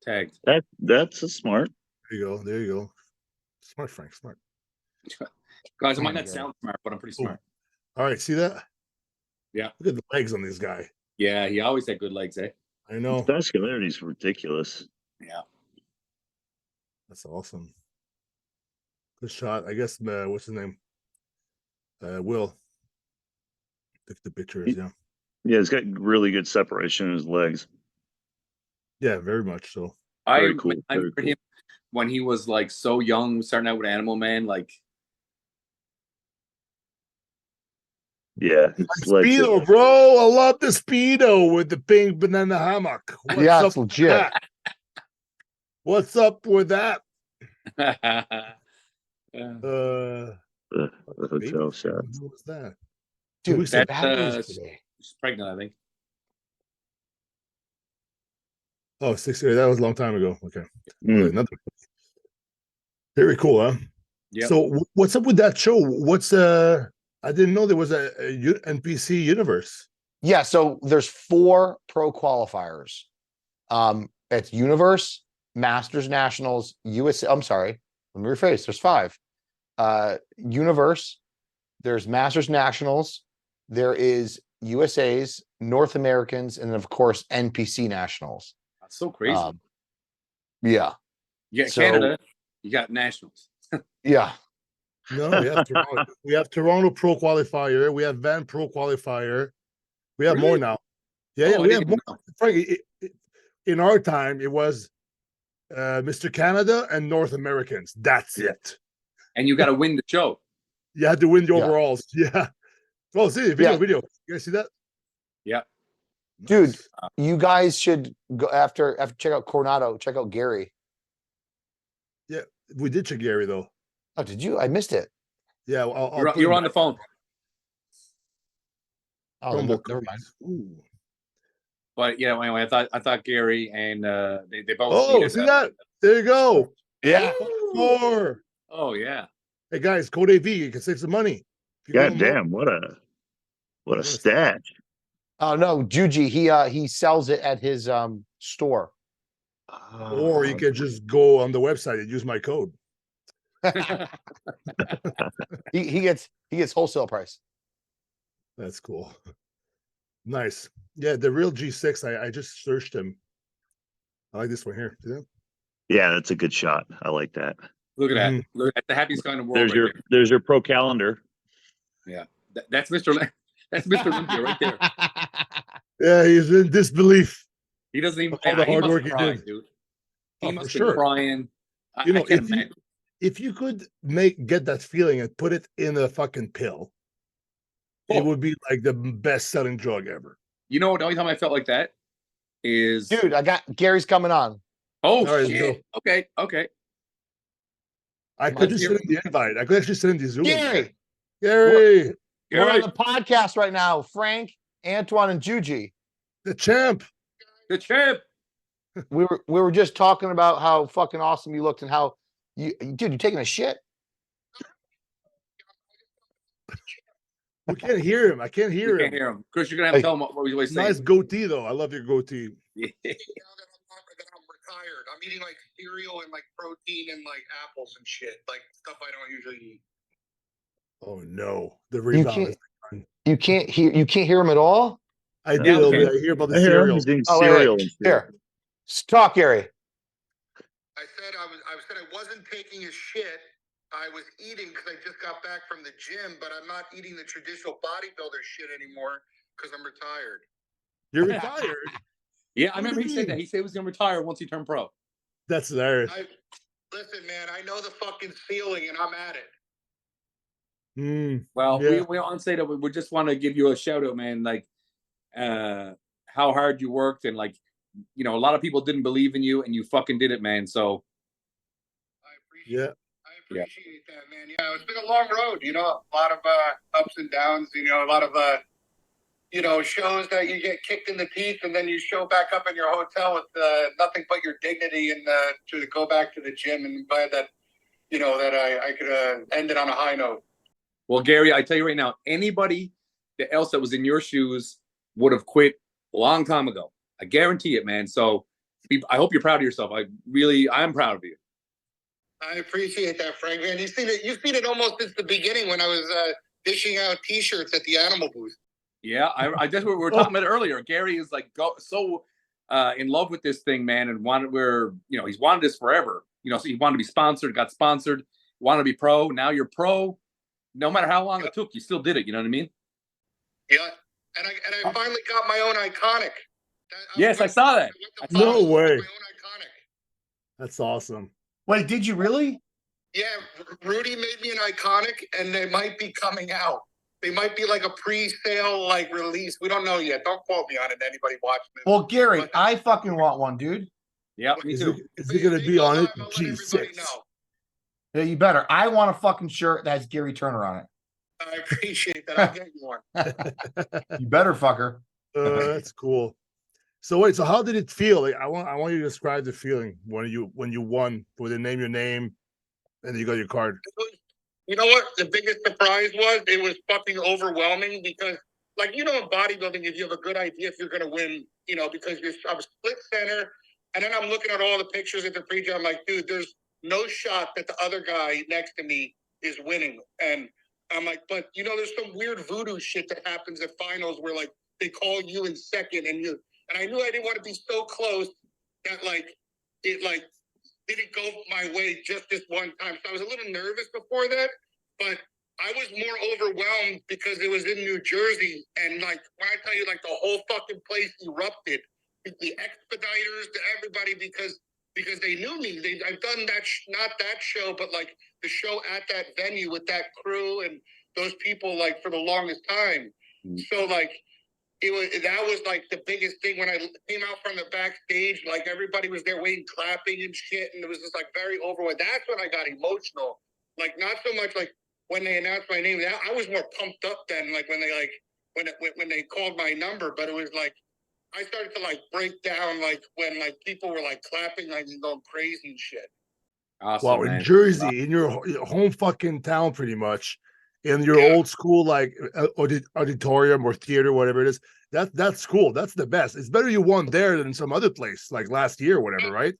Tagged. That's a smart. There you go. Smart, Frank. Smart. Guys, I might not sound smart, but I'm pretty smart. All right, see that? Yeah. Look at the legs on this guy. Yeah, he always had good legs, eh? I know. His vascularity is ridiculous. Yeah. That's awesome. Good shot. I guess what's his name? Will. Took the pictures, yeah. Yeah, he's got really good separation in his legs. Yeah, very much so. I Very remember him when he was like so young, starting out with Animal Man, like. Yeah. Speedo, bro. I love the Speedo with the pink banana hammock. What's it's legit. What's up with that? The hotel shot. What was that? Dude, that's she's pregnant, I think. Oh, 6 years. That was a long time ago. Okay. Mm. Very cool, huh? Yeah. So what's up with that show? I didn't know there was a NPC universe. Yeah, so there's 4 pro qualifiers. It's Universe, Masters, Nationals, USA. I'm sorry, let me rephrase. There's 5. Universe, there's Masters, Nationals, there is USA's, North Americans, and then of course NPC Nationals. That's so crazy. Yeah. You got Canada, you got Nationals. Yeah. No, we have Toronto. We have Toronto Pro Qualifier. We have Van Pro Qualifier. We have more now. Yeah, we have more. Frank, in our time, it was Mr. Canada and North Americans. That's it. And you got to win the show. You had to win the overalls. Yeah. Oh, see video. You guys see that? Yeah. Dude, you guys should go after check out Coronado. Check out Gary. Yeah, we did check Gary though. Oh, did you? I missed it. Yeah, you're on the phone. Oh, never mind. Ooh. But yeah, anyway, I thought Gary and they both. Oh, see that? There you go. Yeah. More. Oh yeah. Hey guys, code AV. You can save some money. God damn! What a stash. Oh no, Juji. He sells it at his store. Or you can just go on the website and use my code. he gets wholesale price. That's cool. Nice. Yeah, the real G6. I just searched him. I like this one here. See that? Yeah, that's a good shot. I like that. Look at that. Look at the happiest guy in the world. There's your pro calendar. Yeah, that's Mr. That's Mr. Olympia right there. Yeah, he's in disbelief. He doesn't even all the hard work he did, dude. He must be sure. crying. If you could get that feeling and put it in a fucking pill, it would be like the best selling drug ever. You know what? The only time I felt like that is, dude, I got Gary's coming on. Oh shit! Okay. I could just send him the invite. I could actually send him the Zoom. Gary. We're on the podcast right now. Frank, Antoine, and Juji. The champ. The champ. We were just talking about how fucking awesome you looked and how you taking a shit. We can't hear him. I can't hear him. Can't hear him. Chris, you're gonna have to tell him what he's saying. Nice goatee though. I love your goatee. Yeah. Now that I'm retired, I'm eating like cereal and like protein and like apples and shit, like stuff I don't usually eat. Oh no, the rebound. You can't hear him at all. I do. Okay. I hear about the I hear cereal. him eating Oh, cereal. wait. and shit. Here, talk, Gary. I said I wasn't taking a shit. I was eating because I just got back from the gym, but I'm not eating the traditional bodybuilder shit anymore because I'm retired. You're retired. Yeah, I remember he said that. He said he was gonna retire once he turned pro. That's hilarious. Listen, man, I know the fucking ceiling and I'm at it. Well, Yeah. we don't say that. We just want to give you a shout out, man. Like, how hard you worked, and like, a lot of people didn't believe in you, and you fucking did it, man. So, I appreciate Yeah. that, man. Yeah, it's been a long road, a lot of ups and downs, a lot of shows that you get kicked in the teeth and then you show back up in your hotel with nothing but your dignity and to go back to the gym, and glad that that I could end it on a high note. well, Gary, I tell you right now, anybody else that was in your shoes would have quit a long time ago. I guarantee it, man. So, I hope you're proud of yourself. I'm proud of you. I appreciate that, Frank. Man, you've seen it almost since the beginning when I was dishing out T-shirts at the animal booth. Yeah, I just we were talking about it earlier. Gary is like so in love with this thing, man, and he's wanted this forever. So he wanted to be sponsored, got sponsored, wanted to be pro. Now you're pro. No matter how long it took, you still did it. You know what I mean? Yeah, and I finally got my own iconic. Yes, I saw that. No way. My own iconic. That's awesome. Wait, did you really? Yeah, Rudy made me an iconic, and they might be coming out. They might be like a pre-sale release. We don't know yet. Don't quote me on it. Anybody watching this? Well, Gary, I fucking want one, dude. Yeah, me too. Is it going to be on it? I'll let G6. everybody know. Yeah, you better. I want a fucking shirt that has Gary Turner on it. I appreciate that. I'll get you one. You better, fucker. That's cool. So wait, so how did it feel? Like, I want you to describe the feeling when you won, where they name your name and you got your card. You know what? The biggest surprise was it was fucking overwhelming because, in bodybuilding, if you have a good idea if you're going to win, because I'm split center, and then I'm looking at all the pictures at the pre-jump. I'm like, dude, there's no shot that the other guy next to me is winning. And I'm like, but there's some weird voodoo shit that happens at finals where they call you in second, and I knew I didn't want to be so close that it didn't go my way just this one time. So I was a little nervous before that, but I was more overwhelmed because it was in New Jersey. And when I tell you, the whole fucking place erupted, the expediters, to everybody, because they knew me. I've done that, not that show, but the show at that venue with that crew and those people for the longest time. Mm-hmm. So that was the biggest thing when I came out from the backstage. Everybody was there waiting, clapping and shit, and it was just very overwhelmed. That's when I got emotional. Not so much when they announced my name. I was more pumped up then. When they called my number, but it was I started to break down when people were clapping and going crazy and shit. Awesome, wow, man. in Jersey, in your home fucking town, pretty much. In your old school, auditorium or theater, whatever it is, that's cool. That's the best. It's better you won there than some other place, like last year or whatever, right?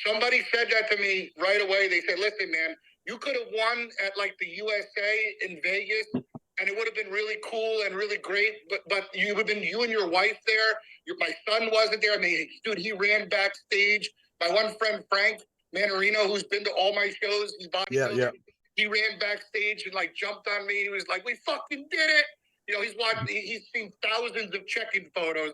Somebody said that to me right away. They said, "Listen, man, you could have won at the USA in Vegas, and it would have been really cool and really great. But you would have been you and your wife there. My son wasn't there. I mean, dude, he ran backstage. My one friend Frank Manarino, who's been to all my shows, he's bodybuilding. Yeah. He ran backstage and jumped on me. He was like, "We fucking did it!" He's seen thousands of check-in photos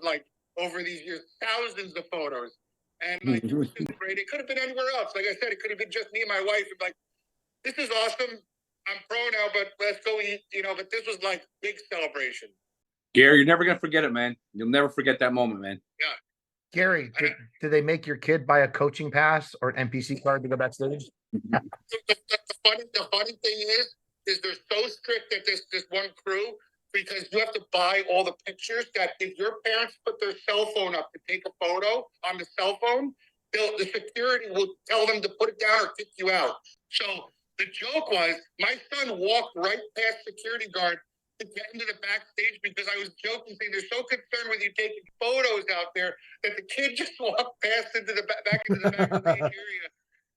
over these years, thousands of photos, and it was just great. It could have been anywhere else. Like I said, it could have been just me and my wife. And this is awesome. I'm pro now, but let's go eat. But this was big celebration. Gary, you're never gonna forget it, man. You'll never forget that moment, man. Yeah. Gary, did they make your kid buy a coaching pass or an NPC card to go backstage? The funny thing is, is they're so strict at this one crew because you have to buy all the pictures that if your parents put their cell phone up to take a photo on the cell phone, the security will tell them to put it down or kick you out. So the joke was my son walked right past security guard to get into the backstage because I was joking, saying they're so concerned with you taking photos out there that the kid just walked past into the back into the backstage area,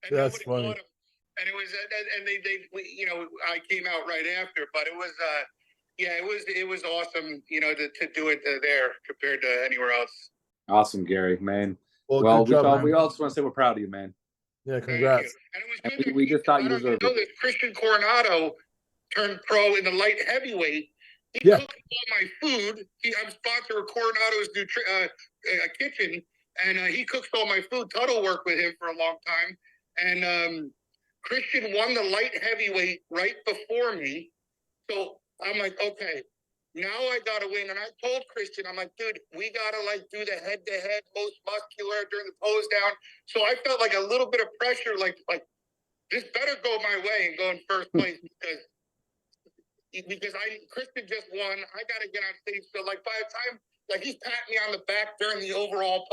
and That's nobody funny. caught him. And it was, and I came out right after, but it was, it was awesome, to do it there compared to anywhere else. Awesome, Gary, man. Well, good job, we man. all just want to say we're proud of you, man. Yeah, congrats. And it was good. We just thought you deserved it. Christian Coronado turned pro in the light heavyweight. He Yeah. cooked all my food. I'm sponsored with Coronado's kitchen, and he cooks all my food. Tuttle worked with him for a long time, and Christian won the light heavyweight right before me. So I'm like, okay, now I got to win. And I told Christian, I'm like, dude, we got to do the head-to-head, most muscular during the pose down. So I felt like a little bit of pressure, like this better go my way and go in first place because Christian just won. I got to get on stage. So by the time, he's patting me on the back during the overall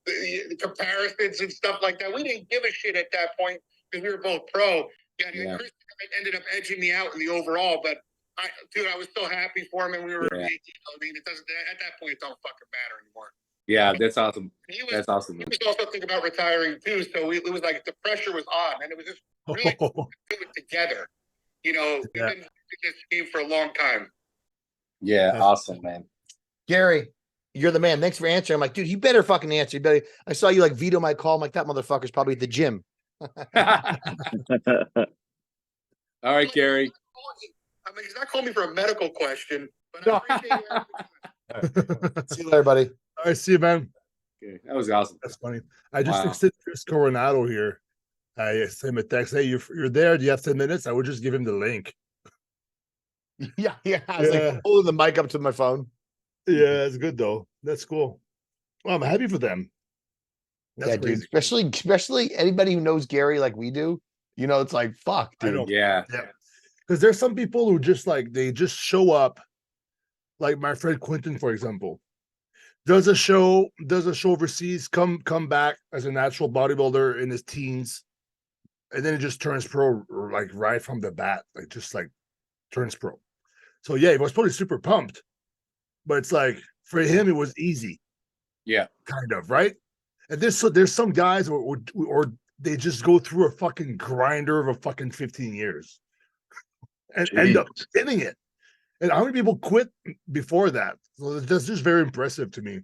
the comparisons and stuff like that. We didn't give a shit at that point because we were both pro. Yeah. Christian ended up edging me out in the overall, but I was so happy for him, and we were. Yeah. I mean, it doesn't at that point. It don't fucking matter anymore. Yeah, that's awesome. That's awesome. He was also thinking about retiring too, so it was like the pressure was on, and it was just really do it together. We've been in this game for a long time. Yeah, awesome, man. Gary, you're the man. Thanks for answering. I'm like, dude, you better fucking answer. You better. I saw you veto my call. I'm like, that motherfucker's probably at the gym. All right, Gary. I mean, he's not calling me for a medical question, but I appreciate it. See you later, buddy. All right, see you, man. Okay, that was awesome. That's funny. I just texted Chris Coronado here. I sent him a text. Hey, you're there. Do you have 10 minutes? I would just give him the link. Yeah. I was holding the mic up to my phone. Yeah, that's good though. That's cool. Well, I'm happy for them. That's crazy. Dude. Especially anybody who knows Gary like we do. It's like, fuck, dude. Yeah. Because there's some people who just they just show up. Like my friend Quentin, for example, does a show overseas, come back as a natural bodybuilder in his teens, and then it just turns pro right from the bat, turns pro. So yeah, he was probably super pumped, but it's for him it was easy. Yeah, kind of, right? And there's some guys or they just go through a fucking grinder of a fucking 15 years and end up getting it. And how many people quit before that? So that's just very impressive to me.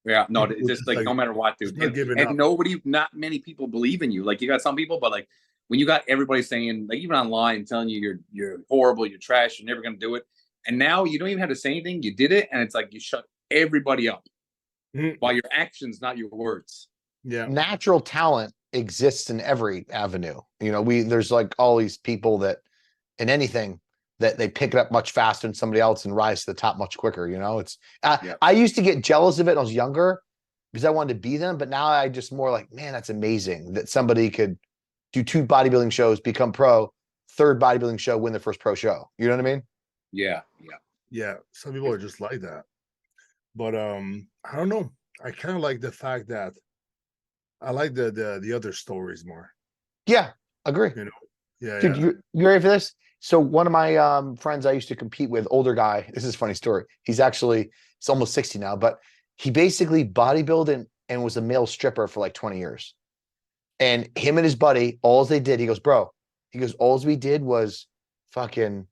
Yeah, no, it's just no matter what, dude. Not many people believe in you. You got some people, but when you got everybody saying, even online, telling you you're horrible, you're trash, you're never gonna do it, and now you don't even have to say anything. You did it, and it's you shut everybody up by your actions, not your words. Yeah, natural talent exists in every avenue. There's all these people that in anything that they pick it up much faster than somebody else and rise to the top much quicker. It's I used to get jealous of it when I was younger because I wanted to be them, but now I just more man, that's amazing that somebody could do 2 bodybuilding shows, become pro, 3rd bodybuilding show, win their first pro show. You know what I mean? Yeah. Some people are just like that, but I don't know. I kind of like the fact that I like the other stories more. Yeah, agree. Yeah, dude, you ready for this? So one of my friends I used to compete with, older guy, this is a funny story. He's almost 60 now, but he basically bodybuilded and was a male stripper for 20 years. And him and his buddy, all they did, he goes, all we did was fucking,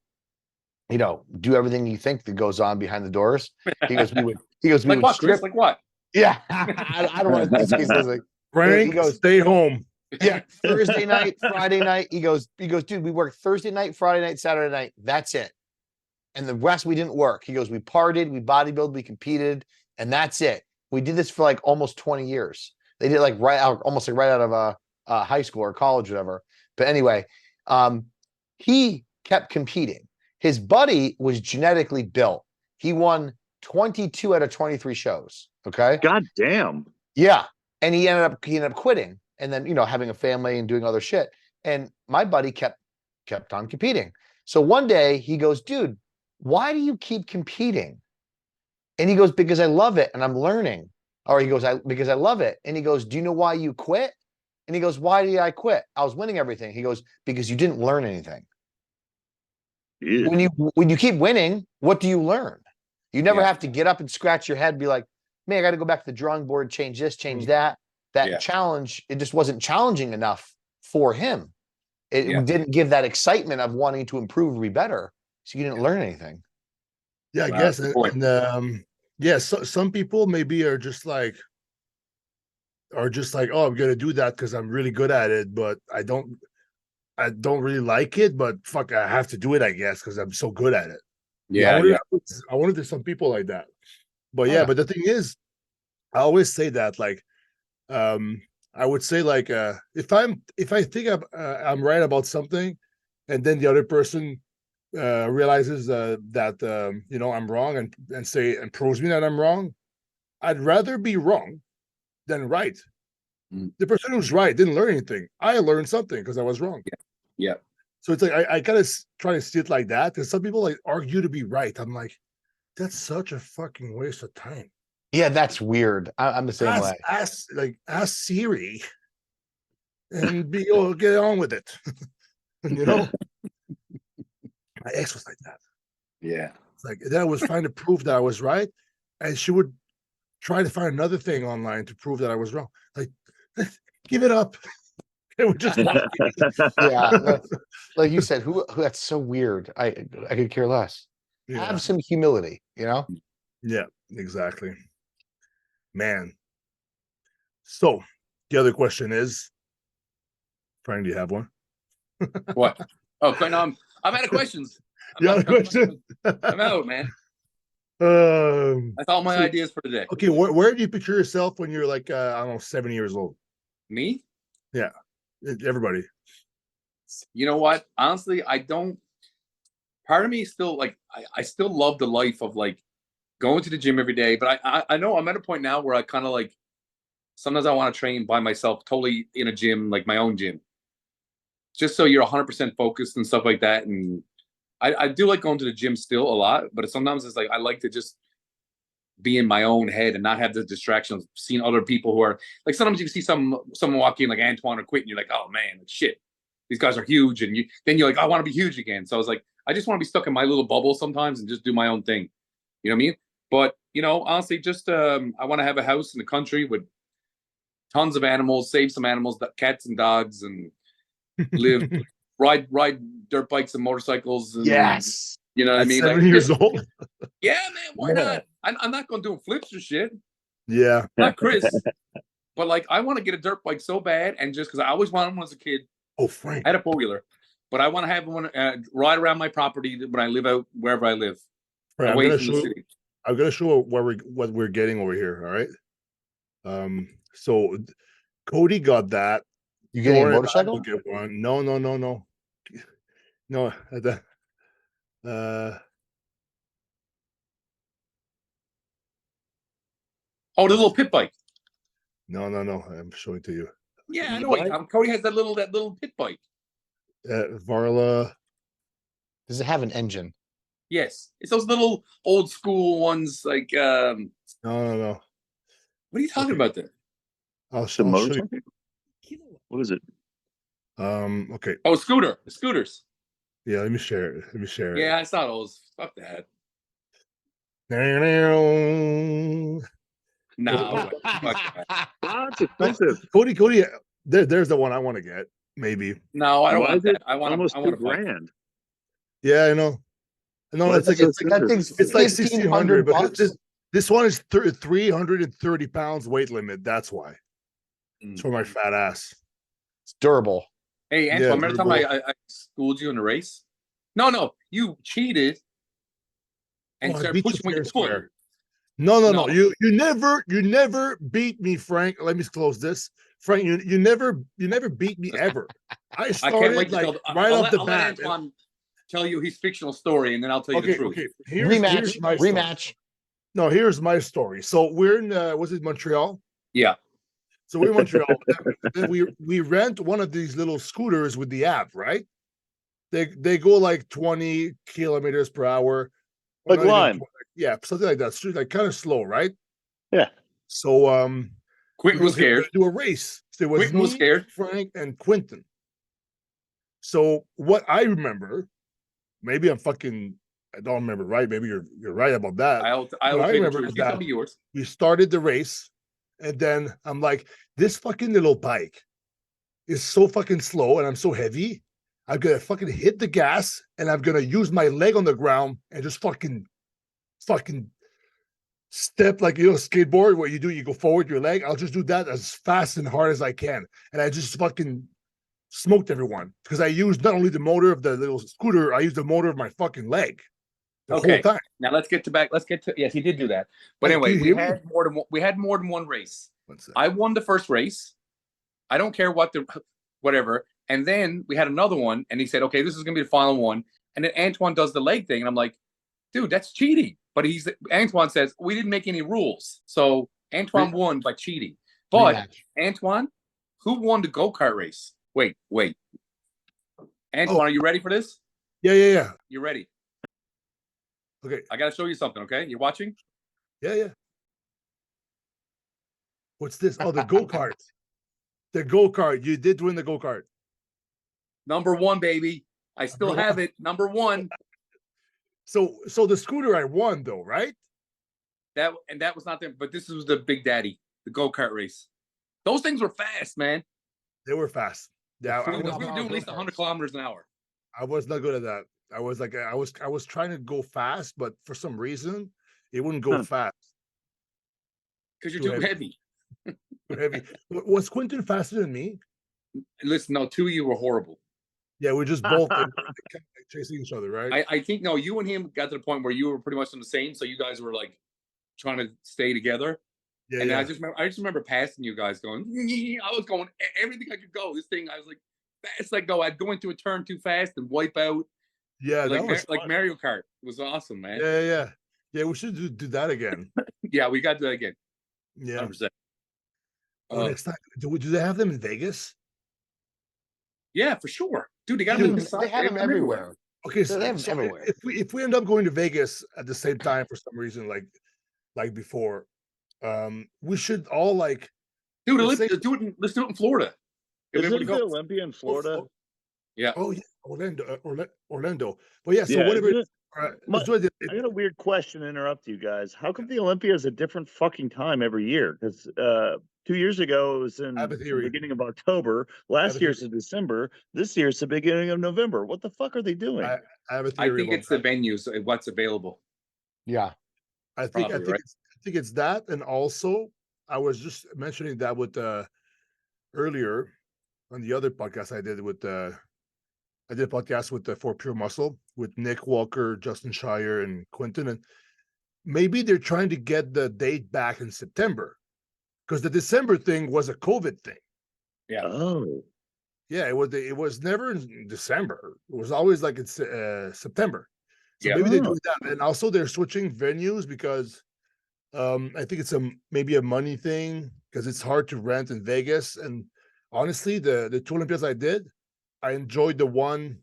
do everything you think that goes on behind the doors. He goes, we would strip. Like what? Yeah. I don't want to say something. Frank, he goes, stay home. Yeah, Thursday night, Friday night. He goes, dude, we worked Thursday night, Friday night, Saturday night. That's it. And the rest we didn't work. He goes, we partied, we bodybuilded, we competed, and that's it. We did this for almost 20 years. They did right out of high school or college, whatever. But anyway, he kept competing. His buddy was genetically built. He won 22 out of 23 shows. Okay. God damn. Yeah. And he ended up quitting. And then, having a family and doing other shit. And my buddy kept on competing. So one day he goes, dude, why do you keep competing? And he goes, because I love it and I'm learning. Or he goes, because I love it. And he goes, do you know why you quit? And he goes, why did I quit? I was winning everything. He goes, because you didn't learn anything. Yeah. When you keep winning, what do you learn? You never have to get up and scratch your head and be like, man, I got to go back to the drawing board, change this, change that. That challenge, it just wasn't challenging enough for him. It didn't give that excitement of wanting to improve or be better. So you didn't learn anything. Yeah, I guess. So, some people maybe are just like, oh, I'm gonna do that because I'm really good at it, but I don't really like it, but fuck, I have to do it, I guess, because I'm so good at it. I wonder if there's some people like that. But but the thing is, I always say that, like, I would say, like, if I think I'm right about something, and then the other person realizes that I'm wrong and proves me that I'm wrong, I'd rather be wrong than right. The person who's right didn't learn anything. I learned something because I was wrong. Yeah. So it's like I kind of try to see it like that, because some people like argue to be right. I'm like, that's such a fucking waste of time. Yeah, that's weird. I'm the same way. Ask Siri and get on with it. My ex was like that. Yeah. It's like, then I was trying to prove that I was right, and she would try to find another thing online to prove that I was wrong. Like, give it up. It would just like you said, who that's so weird. I could care less. Have some humility, Yeah, exactly. Man. So the other question is, Frank, do you have one? What? Oh, no, I'm out of questions. I'm out, man. That's all my ideas for today. Okay, where do you picture yourself when you're like, I don't know, 7 years old? Me? Yeah, everybody. You know what? Honestly, I don't. Part of me is still like, I still love the life of like going to the gym every day. But I know I'm at a point now where I kind of like, sometimes I want to train by myself, totally in a gym, like my own gym, just so you're 100% focused and stuff like that. And I do like going to the gym still a lot, but sometimes it's like I like to just be in my own head and not have the distractions of seeing other people who are like, sometimes you can see someone walk in like Antoine or quit, and you're like, oh man, shit, these guys are huge, and then you're like, I want to be huge again. So I was like, I just want to be stuck in my little bubble sometimes and just do my own thing. You know what I mean? But honestly, just I want to have a house in the country with tons of animals, save some animals, cats and dogs, and live, ride dirt bikes and motorcycles. And, yes. You know what I mean? 7 years old. Yeah, man. Why not? I'm not going to do flips or shit. Yeah. Not Chris. But like, I want to get a dirt bike so bad, and just because I always wanted one as a kid. Oh, Frank. I had a four-wheeler, but I want to have one ride around my property when I live out wherever I live. Frank, I'm gonna show what we're getting over here. All right. So Cody got that. You getting a motorcycle? Get one. No. Oh, the little pit bike. No. I'm showing to you. Yeah, I know. Cody has that little pit bike. Varla. Does it have an engine? Yes, it's those little old school ones. Like, No. What are you talking about there? I'll show you. What is it? Okay. Oh, scooters. Yeah, let me share it. Yeah, I saw those. Fuck that. No. That's expensive. Cody, there's the one I want to get. Maybe. No, I don't want that. I want almost $2,000. Yeah, I know. No, it's like it's like 1,600, but this one is 330 pounds weight limit. That's why. It's for my fat ass. It's durable. Hey, Antoine, remember the time I schooled you in a race? No, you cheated and started pushing with your foot. No. You never beat me, Frank. Let me close this. Frank, you never beat me ever. I started right off the bat. Let Antoine tell you his fictional story, and then I'll tell you the truth. Okay. Here's my rematch. No, here's my story. So we're in was it Montreal? Yeah. So we're in Montreal. Then we rent one of these little scooters with the app, right? They go like 20 kilometers per hour. Like lime. Yeah, something like that. So like kind of slow, right? Yeah. So Quentin was scared. Do a race. So it was Quentin was scared. Frank, and Quentin. So what I remember, maybe I don't remember right. Maybe you're right about that. I remember is that yours. we started the race, and then I'm like, this fucking little bike is so fucking slow, and I'm so heavy. I'm gonna fucking hit the gas, and I'm gonna use my leg on the ground and just fucking step like skateboard. What you do, you go forward your leg. I'll just do that as fast and hard as I can, and I just fucking smoked everyone because I used not only the motor of the little scooter, I used the motor of my fucking leg the whole time. Now let's get to yes, he did do that. But anyway, we had more than one race. I won the first race. I don't care whatever. And then we had another one, and he said, "Okay, this is gonna be the final one." And then Antoine does the leg thing, and I'm like, "Dude, that's cheating." But Antoine says we didn't make any rules, so Antoine won by cheating. But Antoine, who won the go kart race? Wait. Antoine, are you ready for this? Yeah. You ready? Okay. I got to show you something, okay? You watching? Yeah. What's this? Oh, the go-kart. The go-kart. You did win the go-kart. Number 1, baby. I still have it. Number 1. So the scooter I won though, right? That was not them, but this was the Big Daddy, the go-kart race. Those things were fast, man. They were fast. Yeah, we were doing at least 100 kilometers an hour. I was not good at that. I was trying to go fast, but for some reason it wouldn't go fast. Because you're too heavy. Too heavy. Was Quentin faster than me? Listen, no, 2 of you were horrible. Yeah, we just both like chasing each other, right? I think no, you and him got to the point where you were pretty much on the same, so you guys were like trying to stay together. Yeah, and I just remember passing you guys going. I was going everything I could go. This thing, I was like, fast like go. I'd go into a turn too fast and wipe out. Yeah, like Mario Kart. It was awesome, man. Yeah. We should do that again. Yeah, we got to do that again. Yeah. 100%. Next time, do they have them in Vegas? Yeah, for sure, dude. They got them. They have them everywhere. Okay, so everywhere. If we end up going to Vegas at the same time for some reason, like before. We should all dude. Let's do it in Florida. Isn't the Olympia in Florida? Yeah. Oh yeah, Orlando. Well, yeah. So whatever. I got a weird question to interrupt you guys. How come the Olympia is a different fucking time every year? Because 2 years ago it was in the beginning of October. Last year's in December. This year's the beginning of November. What the fuck are they doing? I have a theory. I think it's the venues, what's available. Yeah. I think it's that, and also I was just mentioning that with earlier on the other podcast I did with I did a podcast with For Pure Muscle with Nick Walker, Justin Shire, and Quentin, and maybe they're trying to get the date back in September because the December thing was a COVID thing. Yeah. Oh. Yeah, it was never in December. It was always like it's September. So maybe they're doing that, and also they're switching venues because. I think it's maybe a money thing because it's hard to rent in Vegas. And honestly, the 2 Olympias I did, I enjoyed the one,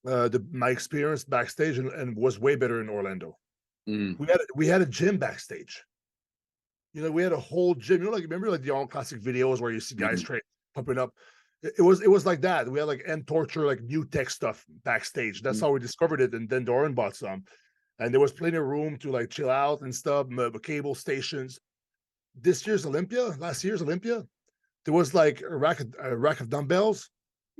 my experience backstage and was way better in Orlando. We had a gym backstage. We had a whole gym. Remember like the Arnold Classic videos where you see guys pumping up. It was like that. We had like end torture, like new tech stuff backstage. That's how we discovered it. And then Doran bought some. And there was plenty of room to like chill out and stuff, cable stations. Last year's Olympia, there was like a rack of dumbbells,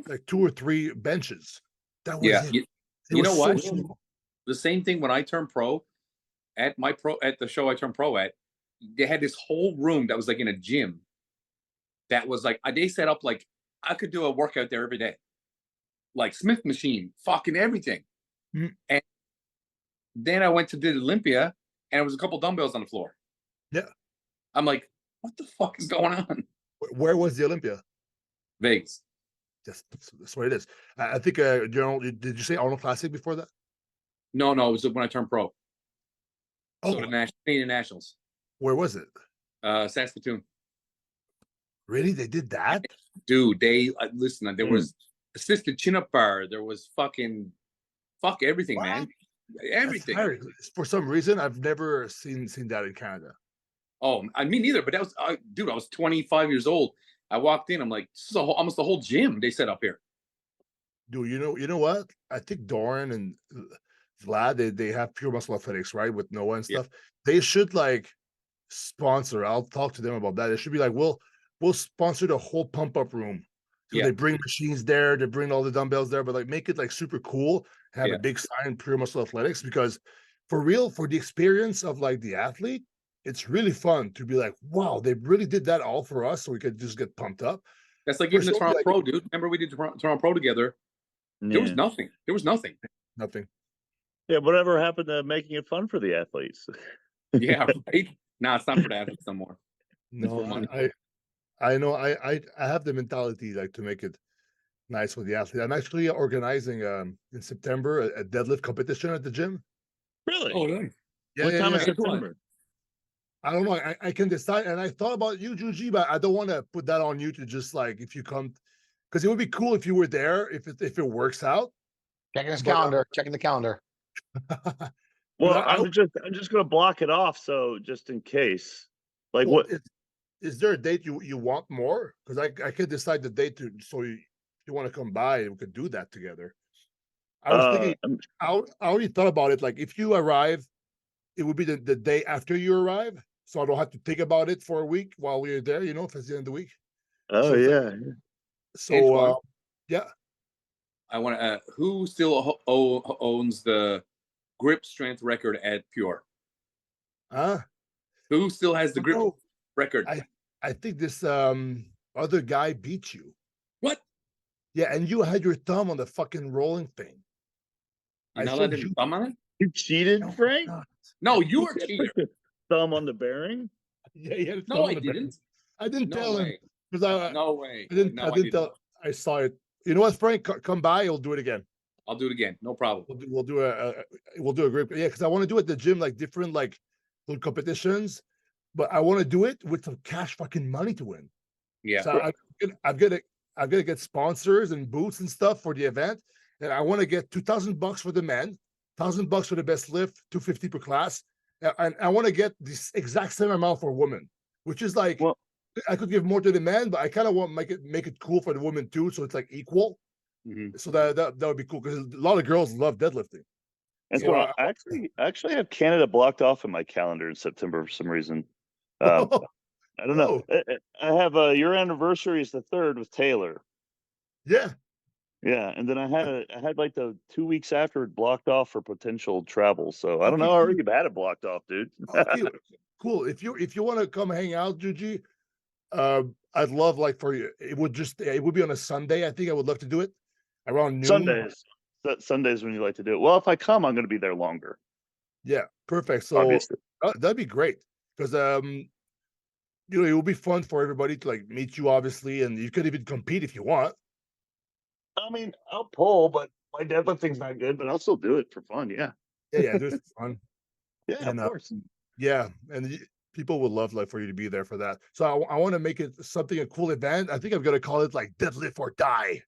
like 2 or 3 benches. That was it. You know what? The same thing when I turned pro, at the show I turned pro at, they had this whole room that was like in a gym. That was like they set up like I could do a workout there every day, like Smith machine, fucking everything, and. Then I went to the Olympia, and it was a couple dumbbells on the floor. Yeah. I'm like, what the fuck is going on? Where was the Olympia? Vegas. That's what it is. I think, General, did you say Arnold Classic before that? No, it was when I turned pro. Oh. So the Canadian Nationals. Where was it? Saskatoon. Really? They did that? Dude, listen, there was assisted chin-up bar. There was fuck everything, man. Everything. For some reason, I've never seen that in Canada. Oh, I mean, neither. But that was, dude. I was 25 years old. I walked in. I'm like, this is almost the whole gym they set up here. Dude, you know what? I think Doran and Vlad, they have Pure Muscle Athletics, right? With Noah and stuff. They should like sponsor. I'll talk to them about that. It should be like, we'll sponsor the whole pump up room. So they bring machines there, they bring all the dumbbells there, but like make it like super cool. Have a big sign, Pure Muscle Athletics, because for real, for the experience of like the athlete, it's really fun to be like, wow, they really did that all for us, so we could just get pumped up. That's like even the Toronto Pro, dude. Remember we did Toronto Pro together? There was nothing. Nothing. Yeah, whatever happened to making it fun for the athletes? Yeah, right. No, it's not for the athletes no more. No, I know. I have the mentality like to make it nice for the athlete. I'm actually organizing in September a deadlift competition at the gym. Really? Oh, nice. Yeah, what time in September? I don't know. I can decide, and I thought about you, Juji, but I don't want to put that on you to just like if you come, because it would be cool if you were there if it works out. Checking his calendar. Checking the calendar. Well, I'm just gonna block it off, so just in case. Like, what is there a date you want more? Because I could decide the date to so you want to come by and we could do that together. I was thinking, I already thought about it. Like if you arrive, it would be the day after you arrive, so I don't have to think about it for a week while we're there. You know, if it's the end of the week. Oh, so So yeah. I want to. Who still owns the grip strength record at Pure? Who still has the grip record? I think this other guy beat you. What? Yeah, and you had your thumb on the fucking rolling thing. You're not allowed to thumb on it? You cheated, Frank? No, you were cheating. Thumb on the bearing? Yeah, no, I didn't. I didn't tell him because no way. I didn't tell. I saw it. You know what, Frank? Come by. We'll do it again. I'll do it again. No problem. We'll do a great. Yeah, because I want to do it at the gym, like different like little competitions, but I want to do it with some cash fucking money to win. Yeah. So I'm gonna get sponsors and booths and stuff for the event, and I want to get $2,000 for the men, $1,000 for the best lift, $250 per class, and I want to get this exact same amount for women, which is like. Well, I could give more to the men, but I kind of want to make it cool for the women too, so it's like equal. Mm-hmm. So that would be cool because a lot of girls love deadlifting. And so I actually have Canada blocked off in my calendar in September for some reason. I don't know. I have your anniversary is the 3rd with Taylor. Yeah, and then I had like the 2 weeks after it blocked off for potential travel. So I don't know. I already had it blocked off, dude. Okay, cool. If you want to come hang out, Juji. I'd love like for you. It would be on a Sunday. I think I would love to do it around noon. Sundays when you like to do it. Well, if I come, I'm going to be there longer. Yeah, perfect. So that'd be great because it will be fun for everybody to like meet you, obviously, and you could even compete if you want. I mean, I'll pull, but my deadlifting's not good, but I'll still do it for fun. Yeah. Yeah, do it for fun. Yeah, and, of course. Yeah, and people would love like for you to be there for that. So I want to make it a cool event. I think I'm gonna call it like deadlift or die.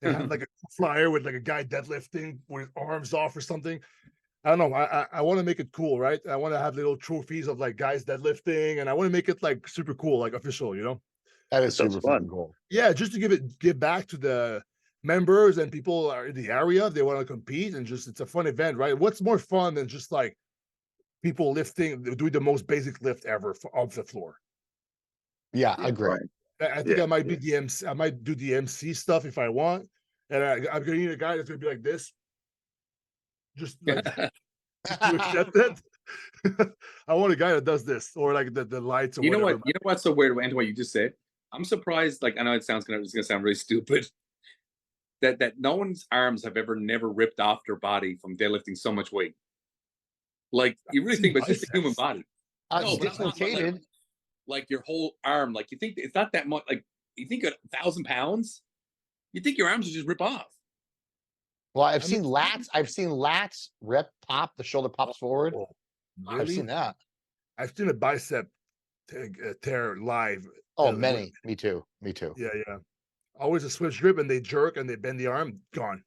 They have like a flyer with like a guy deadlifting with his arms off or something. I don't know. I want to make it cool, right? I want to have little trophies of like guys deadlifting, and I want to make it like super cool, like official. You know, that is super fun. Cool. Yeah, just to give back to the members and people are in the area. They want to compete, and just it's a fun event, right? What's more fun than just like people doing the most basic lift ever off the floor? Yeah, I agree. I think I might be the MC. I might do the MC stuff if I want, and I'm gonna need a guy that's gonna be like this, just like to accept it. I want a guy that does this, or like the lights. Or you know what? You know what's so weird, Antoine? What you just said. I'm surprised. Like I know it's gonna sound really stupid. That no one's arms have never ripped off their body from deadlifting so much weight. Like you really think, but it's just a human body. No, dislocated. Like your whole arm, like you think it's not that much. Like you think 1,000 pounds, you think your arms would just rip off. Well, I've seen lats rip, pop. The shoulder pops forward. Really? I've seen that. I've seen a bicep tear live. Oh, many. Me too. Yeah. always a switch grip, and they jerk and they bend the arm, gone.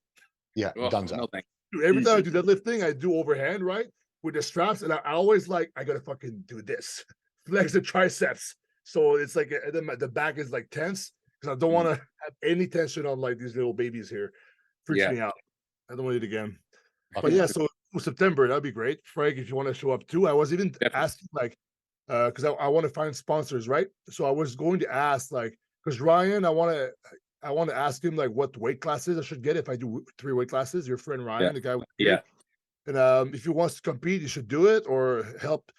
Yeah, done. No thanks. Dude, every time I do deadlifting, I do overhand, right? With the straps, and I always I gotta fucking do this. Flex the triceps. So it's like, and then the back is like tense, because I don't want to have any tension on like these little babies here. Freaks me out. I don't want it again. But yeah, so September, that'd be great. Frank, if you want to show up too. I was even asking because I want to find sponsors, right? So I was going to ask because Ryan, I want to ask him what weight classes I should get if I do 3 weight classes. Your friend Ryan, the guy with and if he wants to compete, he should do it or help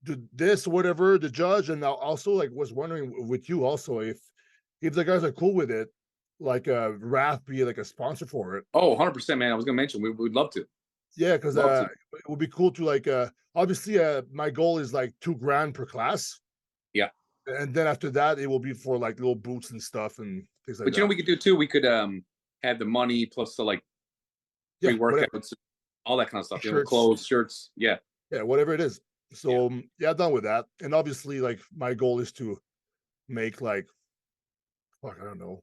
do this, whatever, the judge. And I also was wondering with you also if the guys are cool with it, Raph be a sponsor for it. Oh, 100%, man. I was gonna mention we'd love to. Yeah, because it would be cool to obviously my goal is $2,000 per class. Yeah. And then after that it will be for little boots and stuff and things like that. But you know we could do too, we could have the money plus the free workouts, all that kind of stuff. Clothes, shirts, yeah, whatever it is. So yeah, done with that. And obviously my goal is to make I don't know.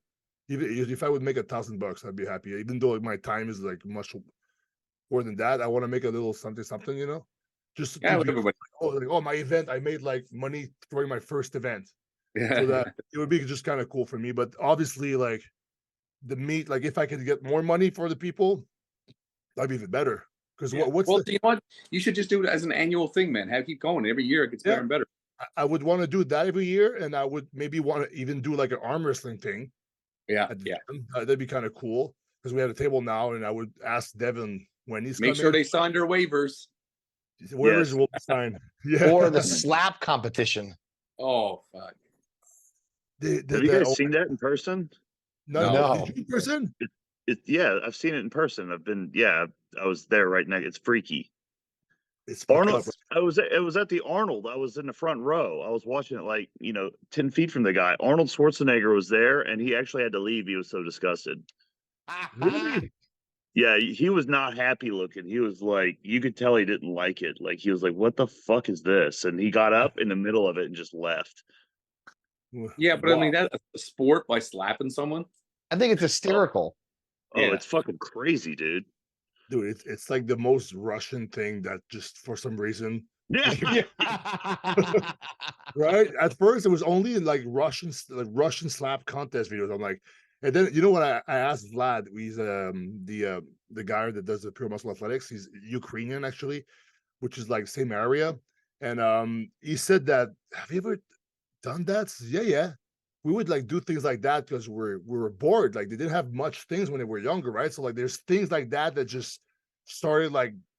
Even if I would make $1,000, I'd be happy. Even though my time is much more than that, I want to make a little something, just my event. I made money during my first event, so that it would be just kind of cool for me. But obviously, the meat, if I could get more money for the people, that'd be even better. Because you know what? You should just do it as an annual thing, man. Keep going every year. It gets better and better. I would want to do that every year, and I would maybe want to even do an arm wrestling thing. Yeah, that'd be kind of cool because we have a table now, and I would ask Devin when he's make sure they signed their waivers. Waivers will be signed. Or the slap competition. Oh fuck! Have you guys seen that in person? No. In person? Yeah, I've seen it in person. I was there right now. It's freaky. It's Arnold. It was at the Arnold. I was in the front row. I was watching it 10 feet from the guy. Arnold Schwarzenegger was there, and he actually had to leave. He was so disgusted. Really? Yeah, he was not happy looking. He was you could tell he didn't like it. He was like, "What the fuck is this?" And he got up in the middle of it and just left. Yeah, but I mean that's a sport by slapping someone. I think it's hysterical. It's fucking crazy, dude. Dude, it's the most Russian thing that just for some reason. Yeah. Right? At first it was only Russian slap contest videos. I'm like, and then you know what I asked Vlad, he's the guy that does the pure muscle athletics. He's Ukrainian actually, which is same area. And he said that, have you ever done that? Says, yeah. We would do things like that because we were bored. They didn't have much things when they were younger, right? So there's things like that just started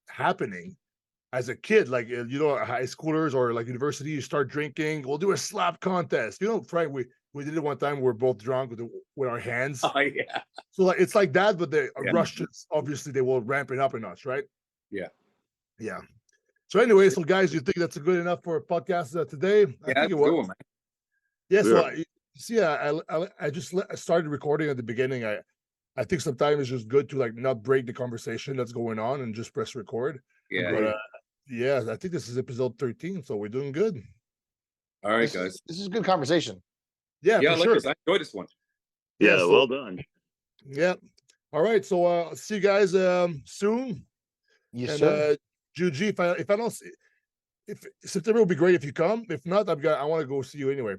happening as a kid. High schoolers or university, you start drinking. We'll do a slap contest. Frank, we did it one time. We were both drunk with our hands. Oh yeah. So it's like that, but the Russians obviously they will ramp it up a notch, right? Yeah. Yeah. So anyway, so guys, you think that's good enough for a podcast today? I think it was. Man. Yeah. So. I just started recording at the beginning. I think sometimes it's just good to not break the conversation that's going on and just press record. Yeah. But I think this is episode 13, so we're doing good. All right, guys. This is a good conversation. Yeah, for sure. I enjoyed this one. Yeah, well done. Yeah. All right. So see you guys soon. Yes, sir. Juji, if I don't see, if September will be great if you come. If not, I want to go see you anyway.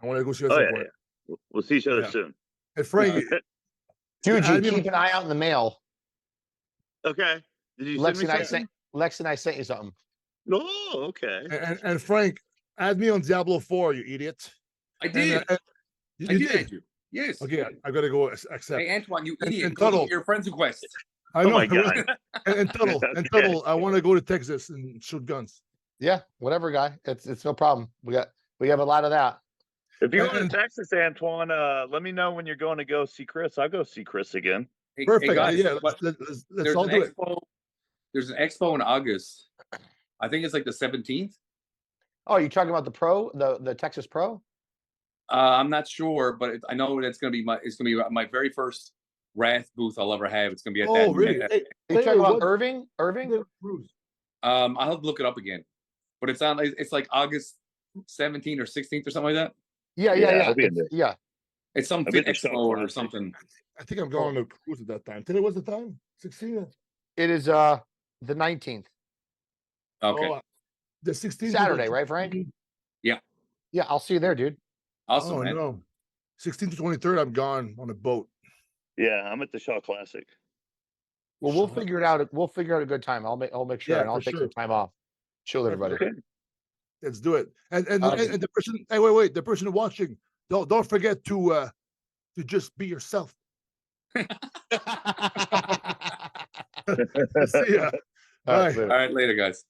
I want to go see you at some point. Yeah. We'll see each other soon. And Frank, Juji, keep an eye out in the mail. Okay. Did you Lex and I sent you something. Oh, okay. And Frank, add me on Diablo 4, you idiot. I did. You did. Yes. Okay, I gotta go accept. Hey, Antoine, you idiot. And Tuttle. Your friend's request. I know. Oh my God. and Tuttle, I want to go to Texas and shoot guns. Yeah, whatever, guy. It's no problem. We have a lot of that. If you're going to Texas, Antoine, let me know when you're going to go see Chris. I'll go see Chris again. Perfect. Hey guys, yeah, let's all do it. There's an expo in August. I think it's the 17th. Oh, you're talking about the pro, the Texas Pro? I'm not sure, but I know it's gonna be my very first Wrath booth I'll ever have. It's gonna be at that. Really? Hey, you talking about Irving? I'll have to look it up again, but it's August 17th or 16th or something like that. Yeah. It's some I've been to Expo Shaw or Classic. something. I think I'm going on a cruise at that time. Today was the time? 16? It is the 19th. Okay. Oh, the 16th. Saturday, right, Frank? Yeah. Yeah, I'll see you there, dude. Awesome, Oh, man. no. 16th to 23rd, I'm gone on a boat. Yeah, I'm at the Shaw Classic. Well, we'll figure it out. We'll figure out a good time. I'll make sure, Yeah, and I'll for take sure. some time off. Chill with everybody. Okay. Let's do it. And Okay. the person, hey, wait, the person watching, don't forget to just be yourself. See ya. All right, Bye. All right, later, guys.